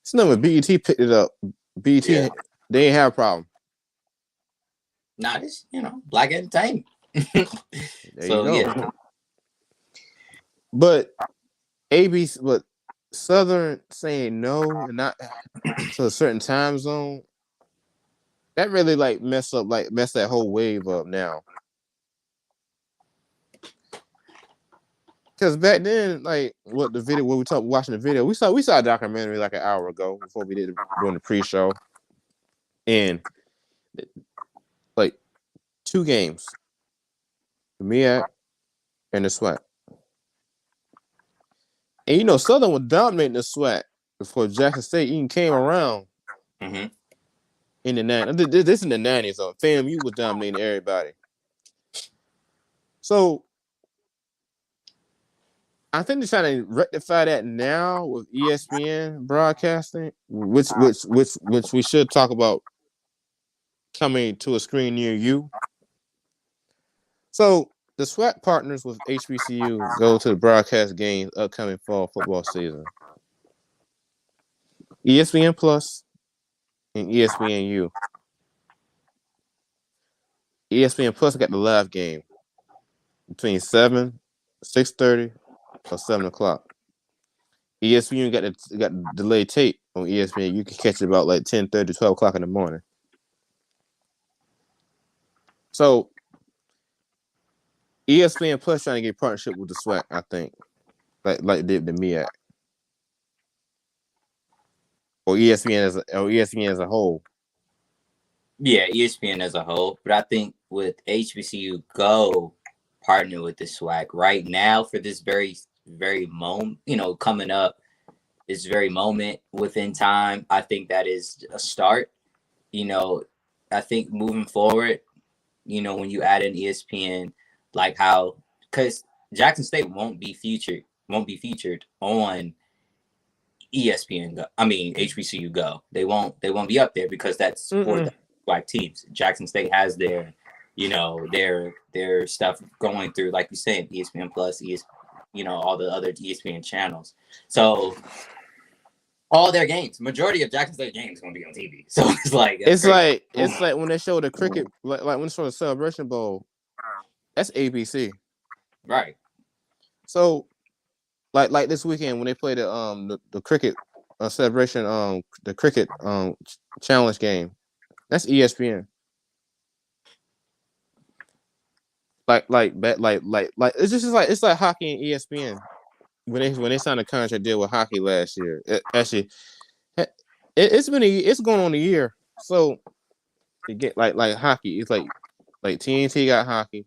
So when BET picked it up, they didn't have a problem. Nah, it's black entertainment. So yeah. But Southern saying no and not to a certain time zone, that really like mess that whole wave up now. Because back then, like watching the video, we saw a documentary like an hour ago before we did doing the pre-show, and like 2 games, the MEAC and the SWAC. And Southern was dominating the SWAC before Jackson State even came around. Mm-hmm. In the 90s, this in the 90s, though. FAMU was dominating everybody. So I think they're trying to rectify that now with ESPN broadcasting, which we should talk about coming to a screen near you. So the SWAC partners with HBCU Go to the broadcast games upcoming fall football season. ESPN Plus and ESPNU. ESPN Plus got the live game between 7, 6:30, or 7 o'clock. ESPN got delayed tape on ESPN. You can catch it about like 10:30, 12 o'clock in the morning. So ESPN Plus trying to get partnership with the Swac, I think, like did the MEAC or ESPN as a whole. Yeah, ESPN as a whole, but I think with HBCU Go partner with the Swac right now for this very moment, coming up, this very moment within time, I think that is a start. I think moving forward, when you add in ESPN, like how, because Jackson State won't be featured on ESPN Go. I mean HBCU Go. They won't be up there because that's for the Black teams. Jackson State has their stuff going through, like you said, ESPN Plus, all the other ESPN channels. So all their games, majority of Jackson State games, going to be on TV. So it's like when they show the cricket, like when they show the Celebration Bowl, that's ABC, right? So like this weekend when they play the cricket celebration, the cricket challenge game, that's ESPN. Like it's just like hockey and ESPN when they signed a contract deal with hockey last year. It's going on a year. So you get like hockey. It's like TNT got hockey,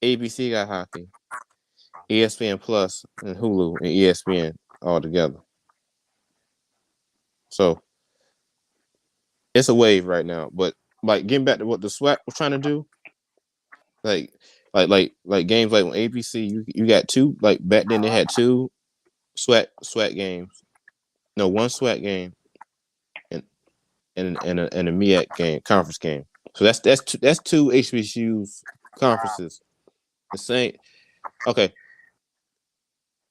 ABC got hockey, ESPN Plus and Hulu and ESPN all together. So it's a wave right now. But like getting back to what the Swac was trying to do, like games like on ABC, you got two, like back then they had two Swac games. No, one Swac game and a MEAC game, conference game. So that's two HBCUs conferences. The same. Okay.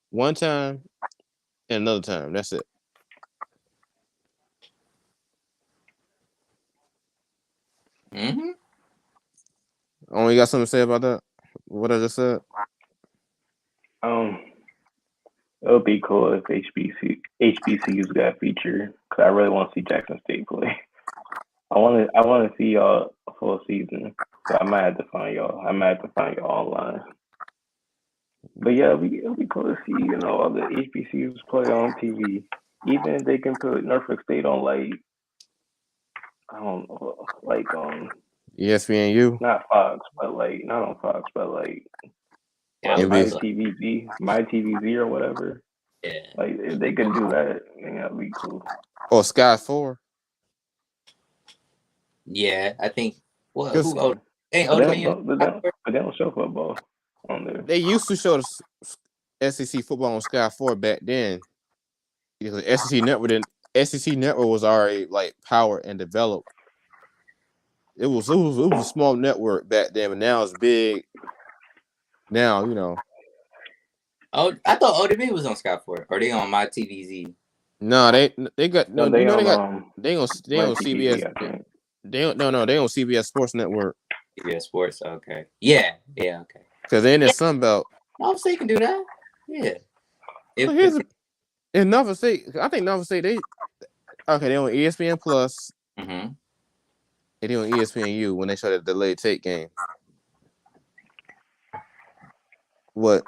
One time and another time. That's it. Mm-hmm. You got something to say about that? What I just said? It would be cool if HBCUs got featured, because I really want to see Jackson State play. I want to see y'all a full season, so I might have to find y'all. Online. But yeah, it'll be cool to see all the HBCUs play on TV. Even if they can put Norfolk State on I don't know, ESPNU. Not Fox, but not on Fox, but Yeah, my TVZ or whatever. Yeah. Like if they could do that, that'd be cool. Or Sky 4. Yeah, I think. Well, But they don't show football on there. They used to show the SEC football on Sky 4 back then, because SEC Network was already like powered and developed. It was a small network back then, but now it's big. Now Oh, I thought ODB was on Sky 4. Or they on my TVZ? No, they got no. They on CBS. They on CBS Sports Network. CBS Sports. Okay. Yeah. Okay. Because they're in the Sun Belt. Obviously, can do that. Yeah. In Norfolk State, I think Norfolk State they on ESPN Plus. Mm-hmm. And they on ESPNU when they show the delayed tape game. What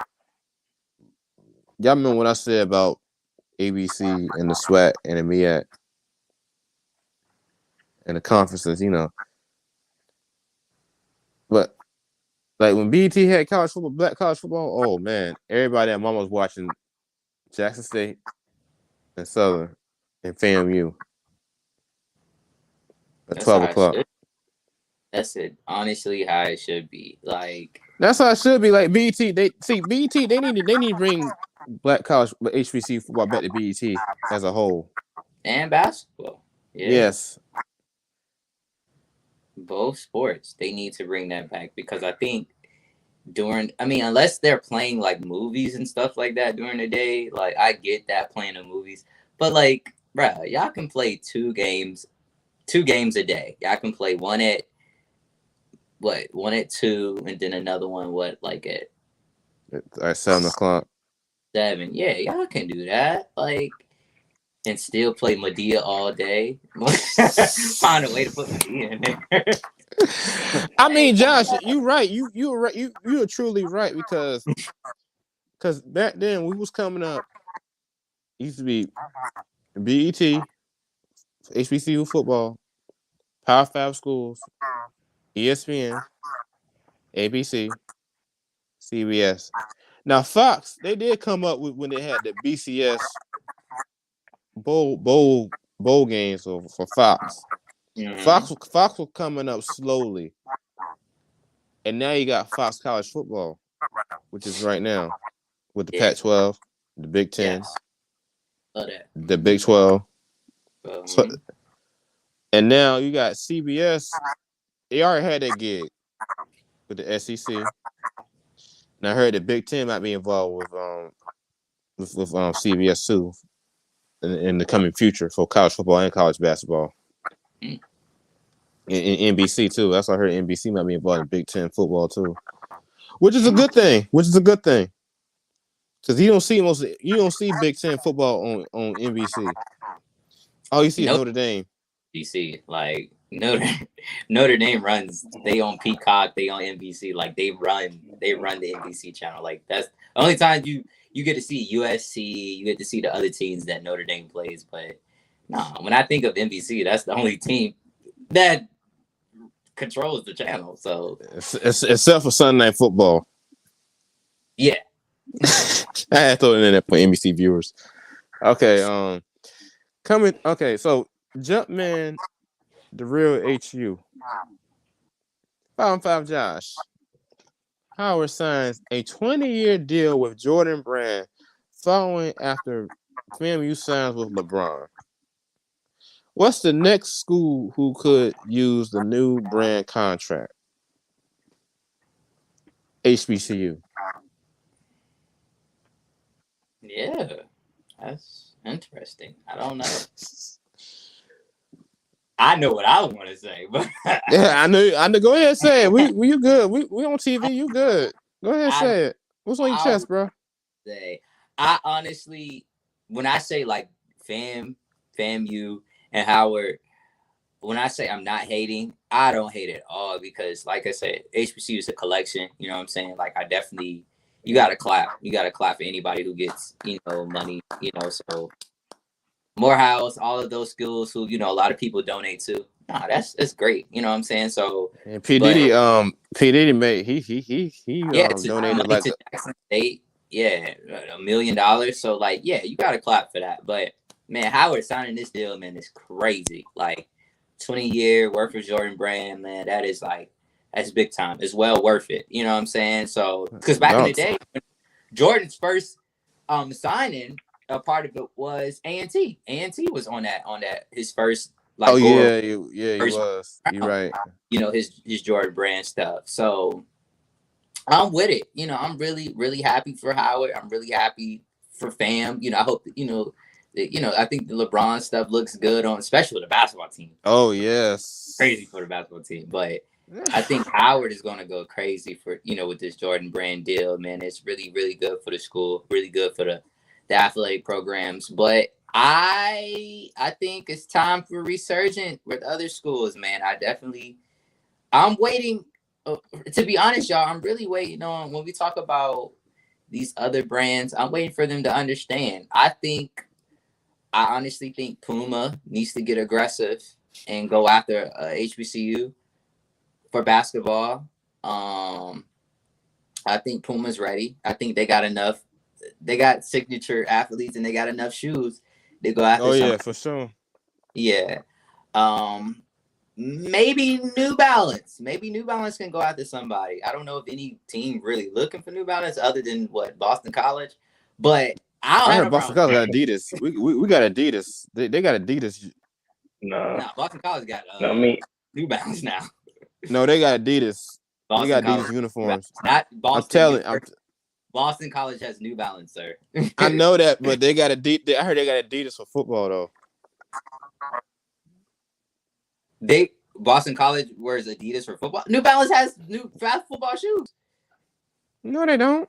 y'all remember what I said about ABC and the Swac and the MEAC and the conferences, But like when BT had black college football, oh man, everybody at mama was watching Jackson State and Southern and FAMU at 12 o'clock. That's it. Honestly, how it should be. Like that's how it should be. Like BT, they need to bring black college HBCU football back to BET as a whole. And basketball. Yeah. Yes. Both sports, they need to bring that back, because I think unless they're playing like movies and stuff like that during the day, like I get that playing the movies, but like, bruh, y'all can play two games a day. Y'all can play one at one at 2, and then another one like at 7 o'clock. 7. Yeah, y'all can do that. Like, and still play Medea all day. Find a way to put Medea in there. I mean, Josh, you're right. You're right. You're truly right because back then we was coming up. It used to be BET, HBCU football, Power 5 schools, ESPN, ABC, CBS. Now Fox, they did come up with when they had the BCS bowl games for Fox. Mhm. Fox was coming up slowly, and now you got Fox College Football, which is right now with the Pac-12, the Big Ten, the Big 12. So, and now you got CBS. They already had that gig with the SEC. And I heard the Big Ten might be involved with CBS too in the coming future for college football and college basketball. In NBC too. That's why I heard NBC might be involved in Big Ten football too, which is a good thing. Because you don't see Big Ten football on NBC. All you see is Notre Dame. DC, like Notre Dame runs. They on Peacock. They on NBC. Like they run the NBC channel. Like that's the only time you get to see USC. You get to see the other teams that Notre Dame plays. But no, when I think of NBC, that's the only team that controls the channel. So except for Sunday Night Football. Yeah, I had to throw it in there for NBC viewers. Okay, so Jumpman, the real HU. 5-5 Josh. Howard signs a 20-year deal with Jordan Brand following after Famu signs with LeBron. What's the next school who could use the new Brand contract? HBCU. Yeah, that's interesting. I don't know. I know what I want to say, but yeah, I know. Go ahead, and say it. We you good? We on TV. You good? Go ahead, and say it. What's on your chest, bro? I honestly, when I say like FAMU, and Howard, when I say I'm not hating, I don't hate it at all because, like I said, HBCU is a collection. You know what I'm saying? Like I definitely, you gotta clap. You gotta clap for anybody who gets money. So. Morehouse, all of those schools who, a lot of people donate to. Nah, that's great. You know what I'm saying? So and P. Diddy made he donated like to Jackson State. Yeah, $1 million. So like, yeah, you gotta clap for that. But man, Howard signing this deal, man, is crazy. Like 20-year worth of Jordan Brand, man, that's big time. It's well worth it. You know what I'm saying? So because back in the day, Jordan's first signing, a part of it was A&T. A&T was on that his first he was. You're right. His Jordan Brand stuff. So I'm with it. I'm really, really happy for Howard. I'm really happy for Fam. I hope that, I think the LeBron stuff looks good especially with the basketball team. Oh yes. Crazy for the basketball team. But I think Howard is going to go crazy for, with this Jordan Brand deal, man. It's really, really good for the school, really good for the athletic programs. But I think it's time for resurgent with other schools, man. I'm waiting. To be honest, y'all, I'm really waiting on when we talk about these other brands. I'm waiting for them to understand. I honestly think Puma needs to get aggressive and go after HBCU for basketball. I think Puma's ready. I think they got enough. They got signature athletes and they got enough shoes to go after. Oh yeah, for sure. Yeah. Maybe New Balance. Maybe New Balance can go after somebody. I don't know if any team really looking for New Balance other than Boston College. But I heard Boston College got Adidas. We got Adidas. They got Adidas. No, Boston College got New Balance now. No, they got Adidas. Boston they got College, Adidas uniforms. Not Boston. I'm telling. Boston College has New Balance, sir. I know that, but they got Adidas. I heard they got Adidas for football though. Boston College wears Adidas for football. New Balance has new football shoes. No, they don't.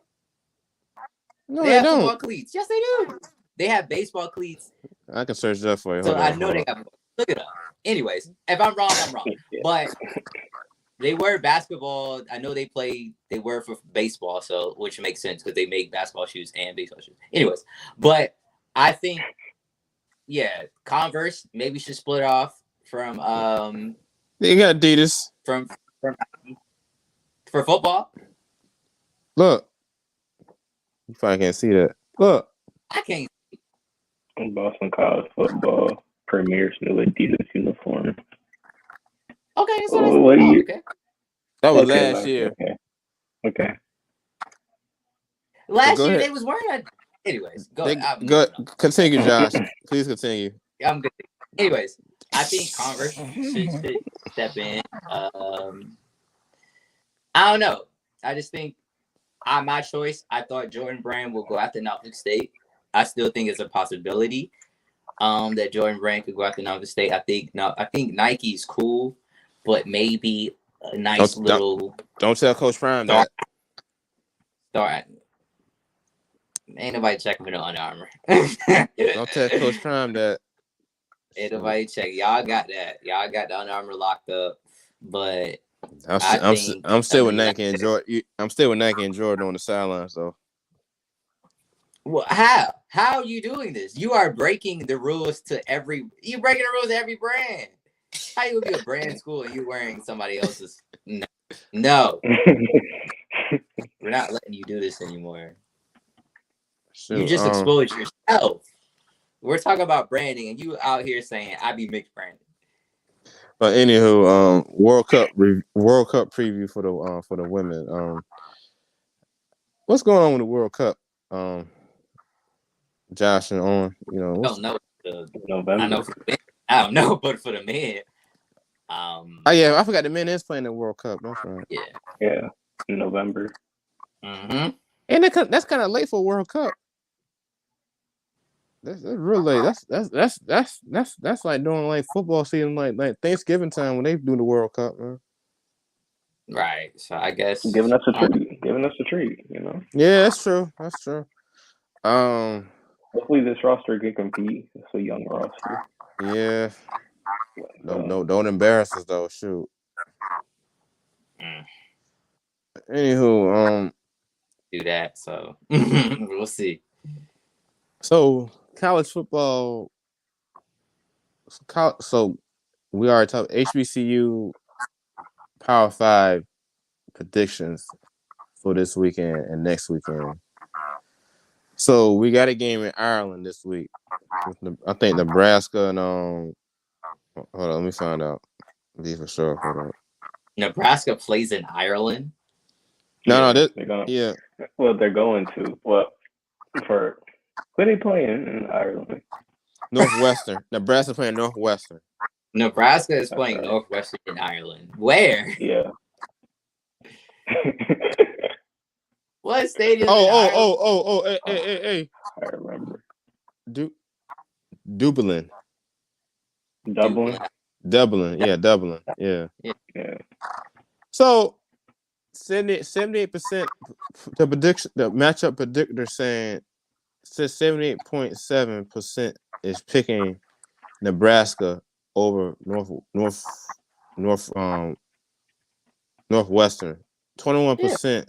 No, They they have don't. football cleats. Yes, they do. They have baseball cleats. I can search that for you. So Hold I on, know hold they on. have. Look it up. Anyways, if I'm wrong, I'm wrong. But they wear basketball. I know they wear for baseball, so which makes sense because they make basketball shoes and baseball shoes. Anyways, but I think, yeah, Converse maybe should split off from They got Adidas. from for football. Look. You probably can't see that. Look. I can't. Boston College football premier's new Adidas uniform. Okay, so okay. That was last year. Okay. Last year they was wearing that. Anyways, go. Continue, Josh. Please continue. I'm good. Anyways, I think Converse should step in. I don't know. I just think my choice. I thought Jordan Brand will go after Norfolk State. I still think it's a possibility that Jordan Brand could go after Norfolk State. I think Nike's cool, but maybe a nice Don't tell Coach Prime that. Start. Ain't nobody checking for no Under Armour. Don't tell Coach Prime that. Ain't nobody check. Y'all got that. Y'all got the Under Armour locked up, but I'm still with Nike and Jordan. I'm still with Nike and Jordan on the sidelines, though. Well, how are you doing this? You are breaking the rules to every. You breaking the rules to every brand. How you gonna be a brand school and you wearing somebody else's? No. We're not letting you do this anymore. Shoot, you just exposed yourself. We're talking about branding, and you out here saying I be mixed branded. But anywho, World Cup preview for the women. What's going on with the World Cup? Josh and Owen, I don't know. November. I don't know, but for the men. Oh yeah, I forgot the men is playing the World Cup. That's right. Yeah, in November. Mm-hmm. And that's kind of late for World Cup. That's real late. That's like doing like football season, like Thanksgiving time when they do the World Cup, man. Right. So I guess giving us a treat, you know. Yeah, that's true. Hopefully this roster can compete. It's a young roster. Yeah. No, don't embarrass us though. Shoot. Anywho, do that. So we'll see. So college football. So we already talked HBCU Power 5 predictions for this weekend and next weekend. So we got a game in Ireland this week. I think Nebraska and hold on, let me find out. Be for sure. Hold on. Nebraska plays in Ireland. No, they're gonna. Yeah. Well, they're going to. Well, for who are they playing in Ireland? Northwestern. Nebraska playing Northwestern. Nebraska is playing Northwestern in Ireland. Where? Yeah. What stadium? Hey. I remember. Dublin. Yeah, Dublin. Yeah. So 78% the matchup predictor says 78.7% is picking Nebraska over Northwestern. 21%.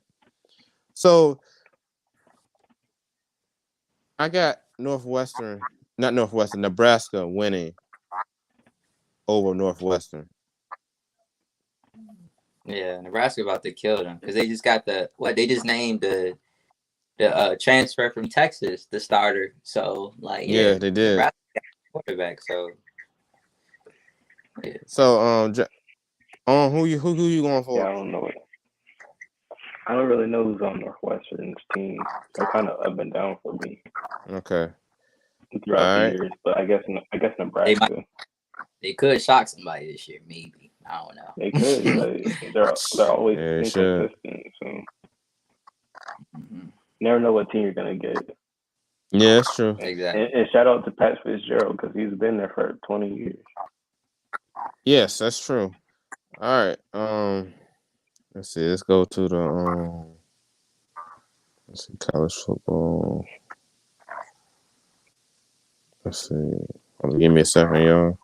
So I got Nebraska winning over Northwestern. Yeah, Nebraska about to kill them because they just got they just named the transfer from Texas, the starter. So they did. Nebraska got quarterback. So So who you going for? Yeah, I don't know it. I don't really know who's on Northwestern's team. They're kind of up and down for me. Okay. Throughout the years, but I guess Nebraska. They could shock somebody this year, maybe. I don't know. They could, but they're always inconsistent. So never know what team you're gonna get. Yeah, that's true. Exactly. And shout out to Pat Fitzgerald because he's been there for 20 years. Yes, that's true. All right. Let's see. Let's go to the let's see, college football. Let's see. Give me a second, y'all.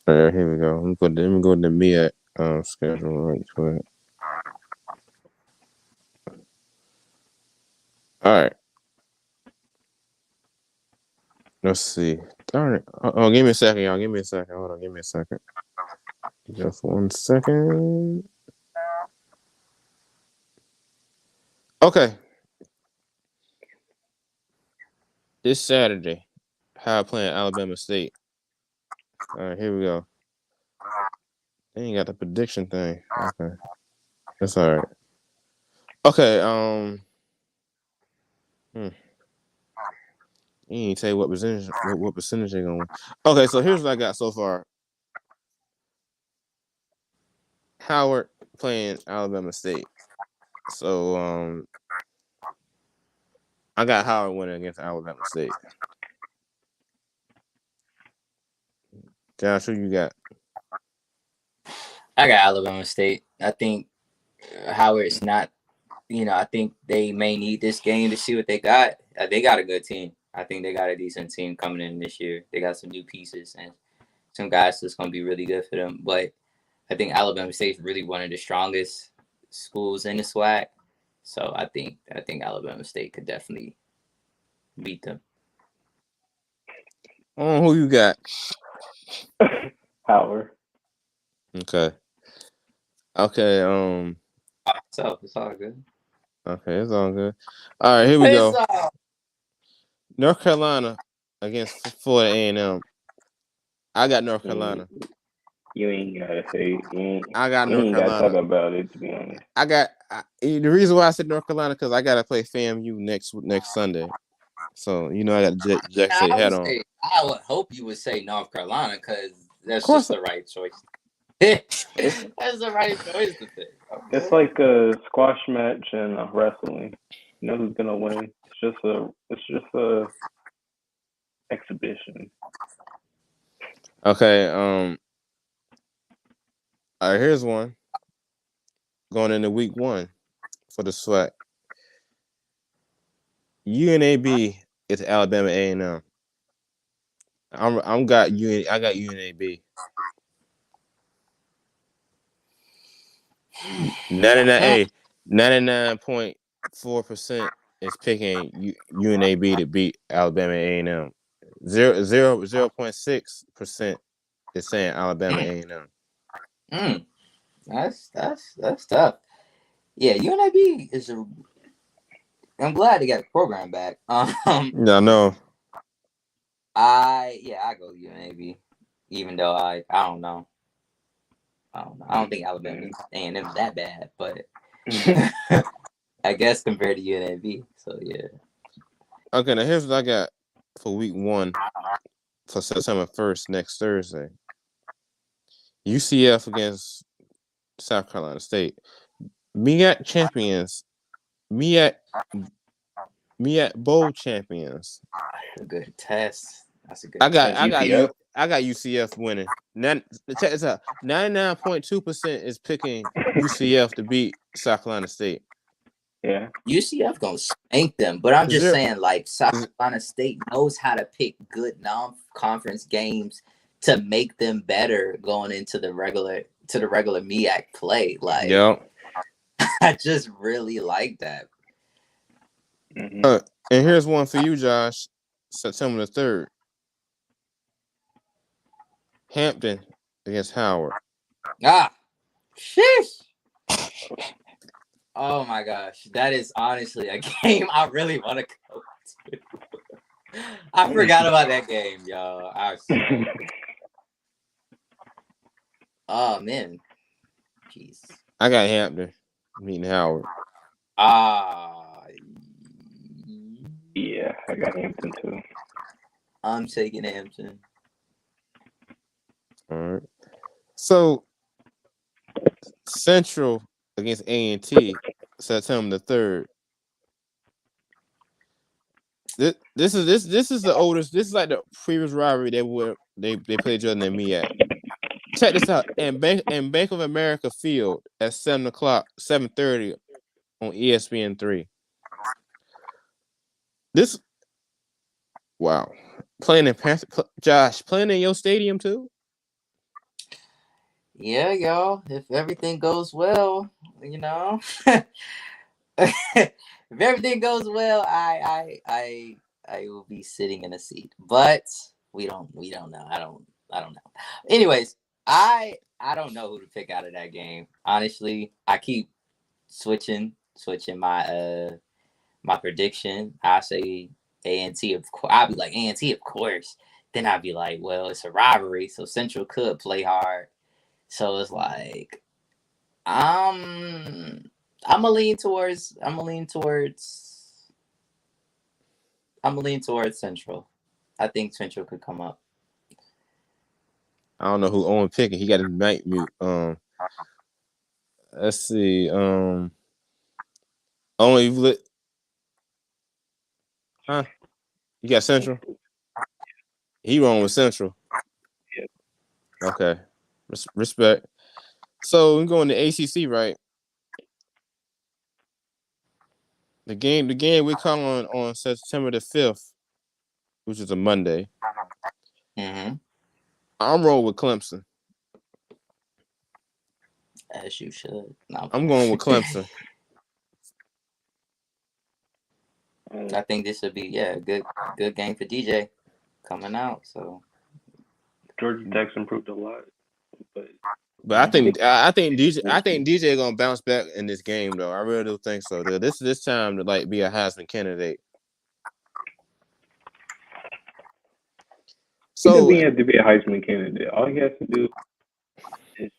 All right, here we go. Let me go to the MEAC schedule right quick. All right. Let's see. Darn it. Oh, give me a second, y'all. Give me a second. Hold on. Give me a second. Just 1 second. Okay. This Saturday, Howard playing Alabama State. All right, here we go. They ain't got the prediction thing. Okay. That's all right. Okay, you ain't tell you what percentage they're gonna win. Okay, so here's what I got so far. Howard playing Alabama State. So I got Howard winning against Alabama State. Josh, who you got? I got Alabama State. I think Howard's not. I think they may need this game to see what they got. They got a good team. I think they got a decent team coming in this year. They got some new pieces and some guys that's going to be really good for them. But I think Alabama State's really one of the strongest schools in the Swac. So I think Alabama State could definitely beat them. Oh, who you got? Howard. Okay. So it's all good. Okay, it's all good. All right, here we go. North Carolina against Florida A&M. I got North Carolina. You ain't gotta say. I got you North ain't Carolina. gotta talk about it, to be honest. The reason why I said North Carolina because I gotta play FAMU next Sunday. So I got Jack say head on. I would hope you would say North Carolina because that's just the right choice. That's the right choice to pick. Okay. It's like a squash match and wrestling. You know who's gonna win? It's just a exhibition. Okay. All right. Here's one going into week 1 for the Swac. UNAB is Alabama A&M. I got UNAB. 99.4% is picking UNAB to beat Alabama A&M. 0.6% is saying Alabama A&M. That's tough. Yeah, UNAB is I'm glad they got the program back. Yeah, I know. I go UNAB, even though I don't know. I don't think Alabama A&M is that bad, but I guess compared to UNAB, so yeah. Okay, now here's what I got for week 1 for September 1st, next Thursday. UCF against South Carolina State. MEAC champions. MEAC bowl champions. A good test. That's a good. I got UCF winning. 99.2% is picking UCF to beat South Carolina State. Yeah. UCF gonna spank them, but I'm just saying, like, South Carolina State knows how to pick good non-conference games to make them better going into the regular MEAC play. Like, yep. I just really like that. Mm-hmm. And here's one for you, Josh. September the 3rd. Hampton against Howard. Sheesh. Oh my gosh, that is honestly a game I really want to go to. I forgot about that game, y'all. Oh man, jeez. I got Hampton meeting Howard. Yeah, I got Hampton too. I'm taking Hampton. All right. So Central against A&T, September the 3rd. This is the oldest. This is like the previous rivalry they played each other in the MEAC. check this out. And Bank of America Field at 7:30 on ESPN3. This, wow, playing in Josh, playing in your stadium too. Yeah, y'all. If everything goes well, if everything goes well, I will be sitting in a seat. But we don't know. I don't know. Anyways, I don't know who to pick out of that game. Honestly, I keep switching my my prediction. I say A&T, of course. I'll be like A&T, of course. Then I'd be like, well, it's a rivalry, so Central could play hard. So it's like I'm gonna lean towards Central. I think Central could come up. I don't know who Owen picking. He got his mic mute. Let's see. Only lit. Huh? You got Central? He wrong with Central. Yeah. Okay. Respect. So we're going to ACC, right? The game we call on September the 5th, which is a Monday. Mm-hmm. I'm rolling with Clemson. As you should. No. I'm going with Clemson. I think this would be a good game for DJ coming out. So Georgia Tech's improved a lot, but I think DJ gonna bounce back in this game though. I really do think so. This time to like be a Heisman candidate. So he doesn't have to be a Heisman candidate. All he has to do is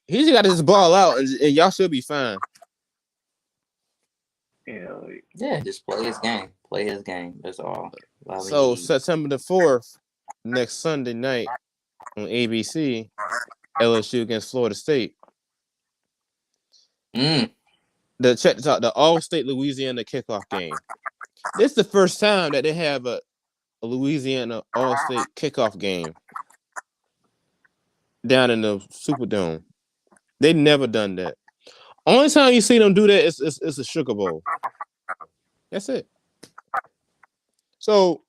he's got his ball out, and y'all should be fine. Just play his game. Play his game. That's all. So September the 4th, next Sunday night on ABC, LSU against Florida State. Check this out, the All-State Louisiana kickoff game. This is the first time that they have a Louisiana All-State kickoff game down in the Superdome. They've never done that. Only time you see them do that is a Sugar Bowl. That's it. So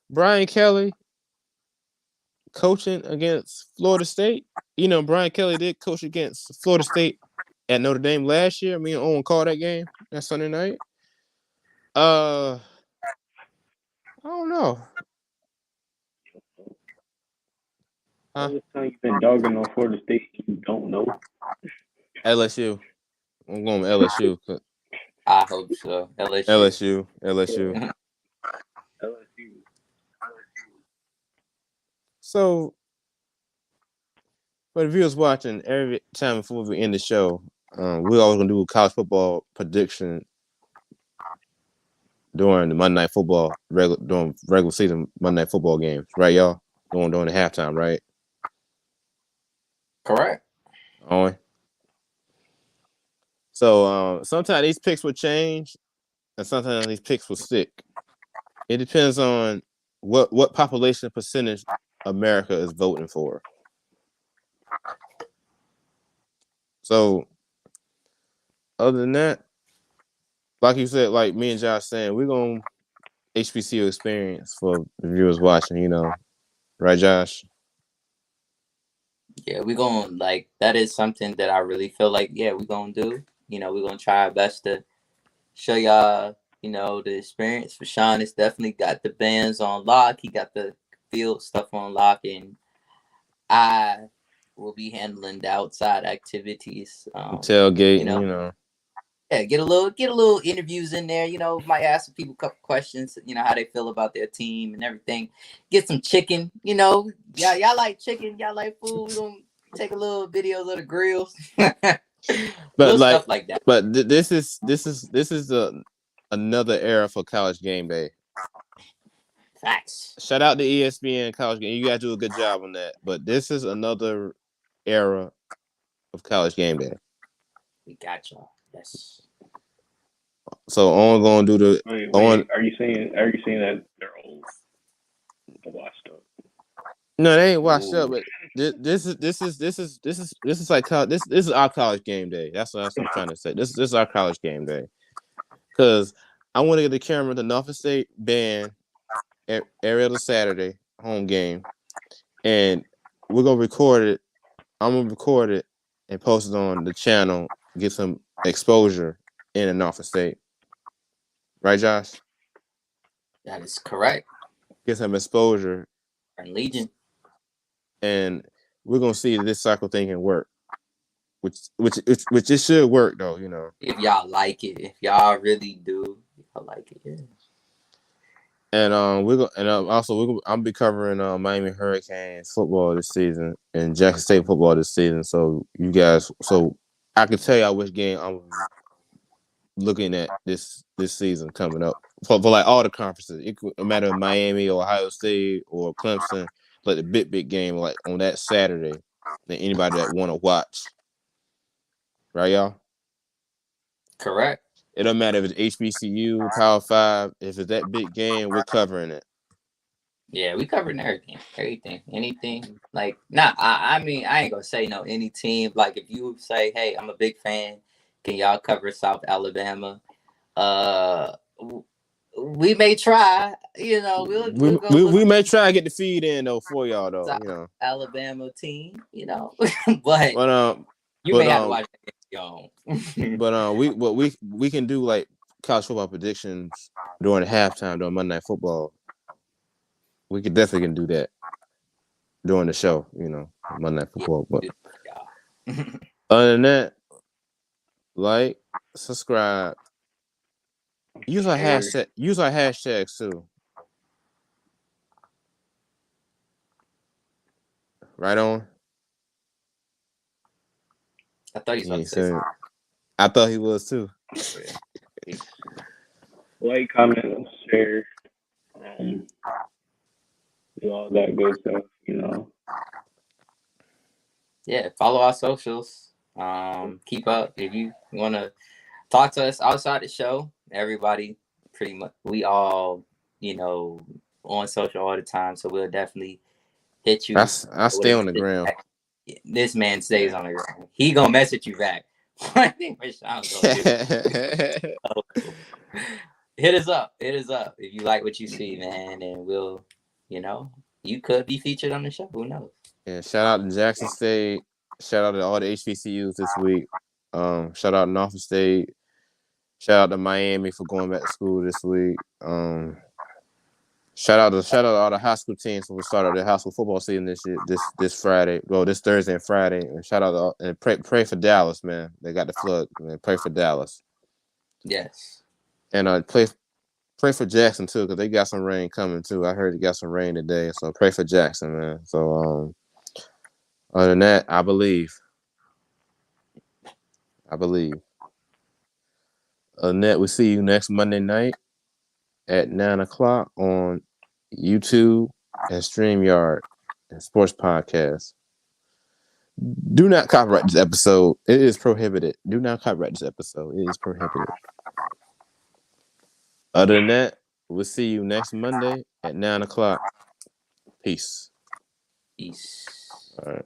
Brian Kelly coaching against Florida State. You know, Brian Kelly did coach against Florida State at Notre Dame last year. Me and Owen called that game that Sunday night. I don't know. All this time you've been dogging on Florida State, you don't know. LSU. I'm going with LSU. I hope so. LSU. So, for the viewers watching, every time before we end the show, we're always gonna do a college football prediction during the Monday Night Football during regular season Monday Night Football games, right, y'all? During the halftime, right? Correct. Owen. So sometimes these picks will change, and sometimes these picks will stick. It depends on what population percentage America is voting for. So, other than that, like you said, like me and Josh saying, we're going to HBCU experience for the viewers watching, you know. Right, Josh? Yeah, we're going to, that is something that I really feel like, we're going to do. You know, we're going to try our best to show y'all, you know, the experience. For Sean, it's definitely got the bands on lock. He got the field stuff on lock, and I will be handling the outside activities. Tailgating, you know. Yeah, get a little interviews in there. You know, might ask people a couple questions. You know how they feel about their team and everything. Get some chicken. You know, y'all like chicken. Y'all like food. We gonna take a little videos of the grills. But stuff like that. But this is another era for college game day. Facts. Shout out to ESPN College Game. You guys do a good job on that. But this is another era of college game day. We got y'all. Yes. So Owen gonna do the. Wait, are you saying that they're old? Washed up. No, they ain't washed up, but is like this is our college game day. That's what I'm trying to say. This is our college game day. Because I want to get the camera to Norfolk State band every other Saturday home game, and we're gonna record it. I'm gonna record it and post it on the channel. Get some exposure in the Norfolk State. Right, Josh? That is correct. Get some exposure. And Legion. And we're gonna see if this cycle thing can work. Which it should work though, you know. If y'all like it, if y'all really do, y'all like it, yeah. And I'm be covering Miami Hurricanes football this season and Jackson State football this season. So you guys, I can tell y'all which game I'm looking at this season coming up for like all the conferences. It could matter Miami or Ohio State or Clemson, like the big game like on that Saturday. Than anybody that want to watch, right, y'all? Correct. It don't matter if it's HBCU, Power 5. If it's that big game, we're covering it. Yeah, we covering everything, anything. Like, I mean, I ain't gonna say no any team. Like, if you say, "Hey, I'm a big fan," can y'all cover South Alabama? We may try. You know, we'll go. We may try to get the feed in though for y'all though. South You know, Alabama team. You know, but you may have to watch that game on. But we can do like college football predictions during the halftime during Monday Night Football. We could definitely do that during the show, you know, Monday Night Football. But other than that, like, subscribe, use our hashtags too. Right on. I thought he was saying. I thought he was too. Like, comment, share, do all that good stuff, you know. Yeah, follow our socials. Keep up if you want to talk to us outside the show. Everybody, pretty much, we all, you know, on social all the time. So we'll definitely hit you. I stay on the ground. This man stays on the ground. He gonna message you back. I think Rashawn's gonna do. Hit us up if you like what you see, man, and we'll, you know, you could be featured on the show. Who knows? Yeah, shout out to Jackson State. Shout out to all the HBCUs this week. Shout out to Norfolk State. Shout out to Miami for going back to school this week. Shout out to all the high school teams who started their high school football season this Friday. Well, this Thursday and Friday. And shout out and pray for Dallas, man. They got the flood, man. Pray for Dallas. Yes. And pray for Jackson too, because they got some rain coming too. I heard they got some rain today, so pray for Jackson, man. So other than that, I believe. Other than that, we'll see you next Monday night at 9:00 on YouTube and StreamYard and Sports Podcast. Do not copyright this episode. It is prohibited. Do not copyright this episode. It is prohibited. Other than that, we'll see you next Monday at 9:00. Peace. Peace. All right.